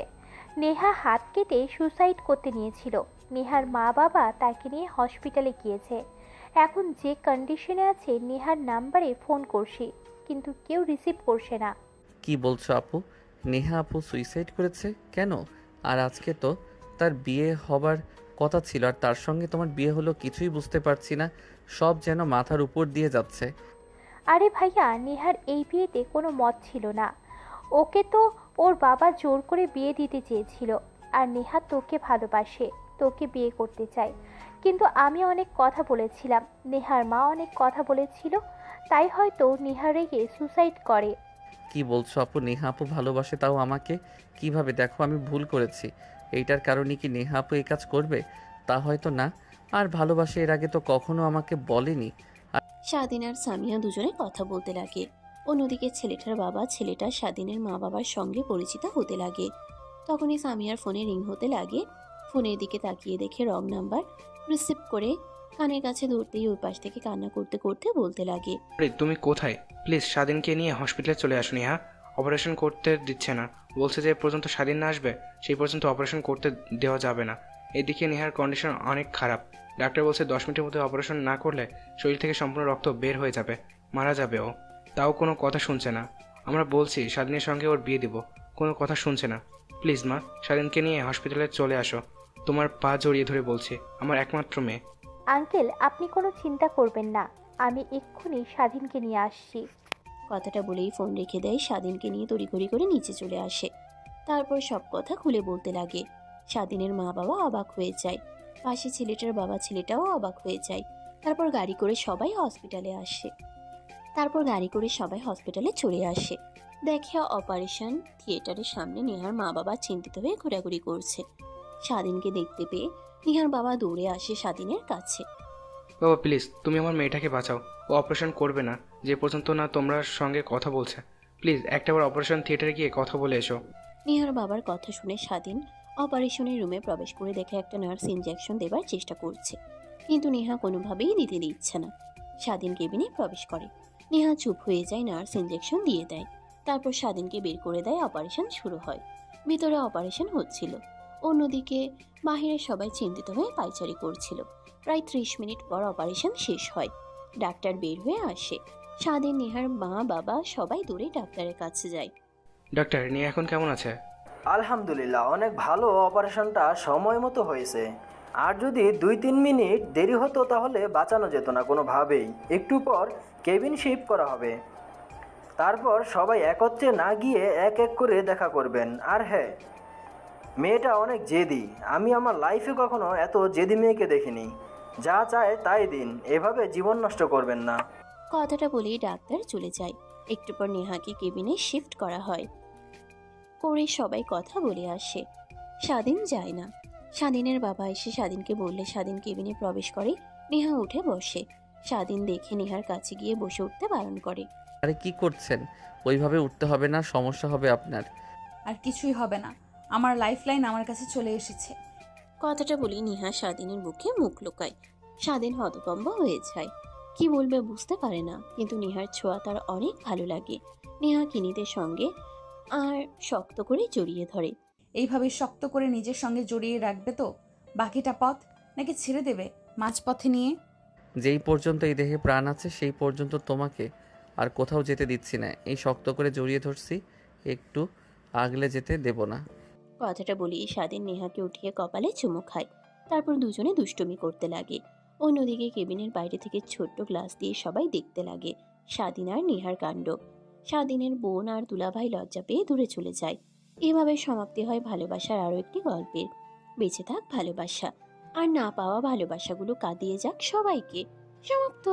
নেহা হাত কেটে সুসাইড করতে নিয়েছিল। নেহার মা বাবা তাকে নিয়ে হসপিটালে গিয়েছে। এখন যে কন্ডিশনে আছে, নেহার নাম্বারে ফোন করছি, কিন্তু কেউ রিসিভ করছে না। কি বলছো আপু? নেহা আপু সুইসাইড করেছে কেন? আর আজকে তো তার বিয়ে হবার কথা ছিল, আর তার সঙ্গে তোমার বিয়ে হলো, কিছুই বুঝতে পারছি না। সব যেন মাথার উপর দিয়ে যাচ্ছে। আরে ভাইয়া, নেহার এই বিয়েতে কোনো মত ছিল না। ওকে তো ওর বাবা জোর করে বিয়ে দিতে চেয়েছিল। আর নেহা তোকে ভালোবাসে, তোকে বিয়ে করতে চায়। কিন্তু আমি অনেক কথা বলেছিলাম, নেহার মা অনেক কথা বলেছিল, তাই হয়তো নেহা রেগে সুসাইড করে। কি বলছো আপু? নেহা আপু ভালোবাসে, তাও আমাকে? কিভাবে? দেখো আমি ভুল করেছি। এইটার কারণে কি নেহা আপু এই কাজ করবে? তা হয়তো না। আর ভালোবাসে, এর আগে তো কখনো আমাকে বলেনি। স্বাধীন আর সামিয়া দুজনে কথা বলতে লাগে। অন্যদিকে ছেলেটার বাবা ছেলেটা স্বাধীনের মা বাবার সঙ্গে পরিচিত হতে লাগে। তখনই সামিয়ার ফোনে রিং হতে লাগে। ফোনের দিকে তাকিয়ে দেখে রং নাম্বার। রিসিভ করে কানের কাছে ধরতেই ওই পাশ থেকে কান্না করতে করতে বলতে লাগে, আরে তুমি কোথায়? প্লিজ স্বাধীনকে নিয়ে হসপিটালে চলে আসুন। হ্যাঁ, অপারেশন করতে দিচ্ছে না। বলছে যে পর্যন্ত স্বাধীন না আসবে সেই পর্যন্ত অপারেশন করতে দেওয়া যাবে না। এদিকে নেহার কন্ডিশন অনেক খারাপ। ডাক্তার বলছে 10 মিনিটের মধ্যে অপারেশন না করলে শরীর থেকে সম্পূর্ণ রক্ত বের হয়ে যাবে, মারা যাবে ও। তাও কোনো কথা শুনছে না। আমরা বলছি স্বাধীনের সঙ্গে ওর বিয়ে দিব, কোনো কথা শুনছে না। প্লিজ মা, স্বাধীনকে নিয়ে হসপিটালে চলে আসো। তোমার পা জড়িয়ে ধরে বলছি, আমার একমাত্র মেয়ে। আঙ্কেল, আপনি কোনো চিন্তা করবেন না, আমি এক্ষুনি স্বাধীনকে নিয়ে আসছি। কথাটা বলেই ফোন রেখে দেয়। স্বাধীনকে নিয়ে তড়িঘড়ি করে নিচে চলে আসে। তারপর সব কথা খুলে বলতে লাগে। স্বাধীনের মা বাবা অবাক হয়ে যায়। পাশে ছেলেটার বাবা ছেলেটাও অবাক হয়ে যায়। তারপর গাড়ি করে সবাই হসপিটালে চলে আসে। দেখে অপারেশন থিয়েটারের সামনে নেহার মা বাবা চিন্তিত হয়ে ঘোরাঘুরি করছে। স্বাধীনকে দেখতে পেয়ে নেহার বাবা দৌড়ে আসে স্বাধীনের কাছে। বাবা প্লিজ, তুমি আমার মেয়েটাকে বাঁচাও। ও অপারেশন করবে না যে পর্যন্ত না তোমরা সঙ্গে কথা বলছে। প্লিজ একটাবার অপারেশন থিয়েটারে গিয়ে কথা বলে এসো। নেহার বাবার কথা শুনে স্বাধীন অপারেশনের রুমে প্রবেশ করে দেখে একটা নার্স ইনজেকশন দেবার চেষ্টা করছে, কিন্তু নেহা কোনোভাবেই দিতে দিচ্ছে না। স্বাধীন কেবিনে প্রবেশ করে। নেহা চুপ হয়ে যায়, নার্স ইনজেকশন দিয়ে দেয়। তারপর স্বাধীনকে বের করে দেয়। অপারেশন শুরু হয়। ভিতরে অপারেশন হচ্ছিল। অন্যদিকে বাহিরে সবাই চিন্তিত হয়ে পায়চারি করছিল। প্রায় 30 মিনিট পর অপারেশন শেষ হয়। ডাক্তার বের হয়ে আসে। স্বাধীন, নেহার মা বাবা সবাই দৌড়ে ডাক্তারের কাছে যায়। ডাক্তার, নিয়ে এখন কেমন আছে? আলহামদুলিল্লাহ, অনেক ভালো। অপারেশনটা সময় মতো হয়েছে। আর যদি 2-3 মিনিট দেরি হতো তাহলে বাঁচানো যেত না কোনোভাবেই। একটু পর কেবিন শিফট করা হবে। তারপর সবাই একত্রে না গিয়ে এক এক করে দেখা করবেন। আর হ্যাঁ, মেয়েটা অনেক জেদি। আমি আমার লাইফে কখনো এত জেদি মেয়েকে দেখিনি। যা চায় তাই দিন, এভাবে জীবন নষ্ট করবেন না। কথাটা বলেই ডাক্তার চলে যায়। একটু পর নেহাকে কেবিনে শিফট করা হয়। করে সবাই কথা বলে আসে। স্বাধীন যায় না। স্বাধীনের বাবা এসে স্বাধীনকে বললে স্বাধীন কেবিনে প্রবেশ করে। নেহা উঠে বসে। স্বাধীন দেখে নেহার কাছে গিয়ে বসে উঠতে বারণ করে। আরে কি করছেন? ওইভাবে উঠতে হবে না, সমস্যা হবে আপনার। আর কিছুই হবে না, আমার লাইফলাইন আমার কাছে চলে এসেছে। কথাটা বলি নেহা স্বাধীনের বুকে মুখ লুকায়। স্বাধীন হতভম্ব হয়ে যায়। কি বলবে বুঝতে পারে না, কিন্তু নেহার ছোঁয়া তার অনেক ভালো লাগে। নেহা কিনিদের সঙ্গে আর শক্ত করে জড়িয়ে ধরে। এইভাবে শক্ত করে নিজের সঙ্গে জড়িয়ে রাখবে তো বাকিটা পথ, নাকি ছেড়ে দেবে মাঝপথে নিয়ে? যেই পর্যন্ত এই দেহে প্রাণ আছে সেই পর্যন্ত তোমাকে আর কোথাও যেতে দিচ্ছি না। এই শক্ত করে জড়িয়ে ধরছি, একটু আগলে যেতে দেব না। কথাটা বলি স্বাধীন নেহাকে উঠিয়ে কপালে চুমু খায়। তারপর দুজনে দুষ্টুমি করতে লাগে। অন্যদিকে কেবিনের বাইরে থেকে ছোট্ট গ্লাস দিয়ে সবাই দেখতে লাগে স্বাধীন আর নেহার কাণ্ড। স্বাধীনের বোন আর দুলাভাই লজ্জা পেয়ে দূরে চলে যায়। এভাবে সমাপ্তি হয় ভালোবাসার আরও একটি গল্পের। বেঁচে থাক ভালোবাসা, আর না পাওয়া ভালোবাসাগুলো কাঁদিয়ে যাক সবাইকে। সমাপ্ত।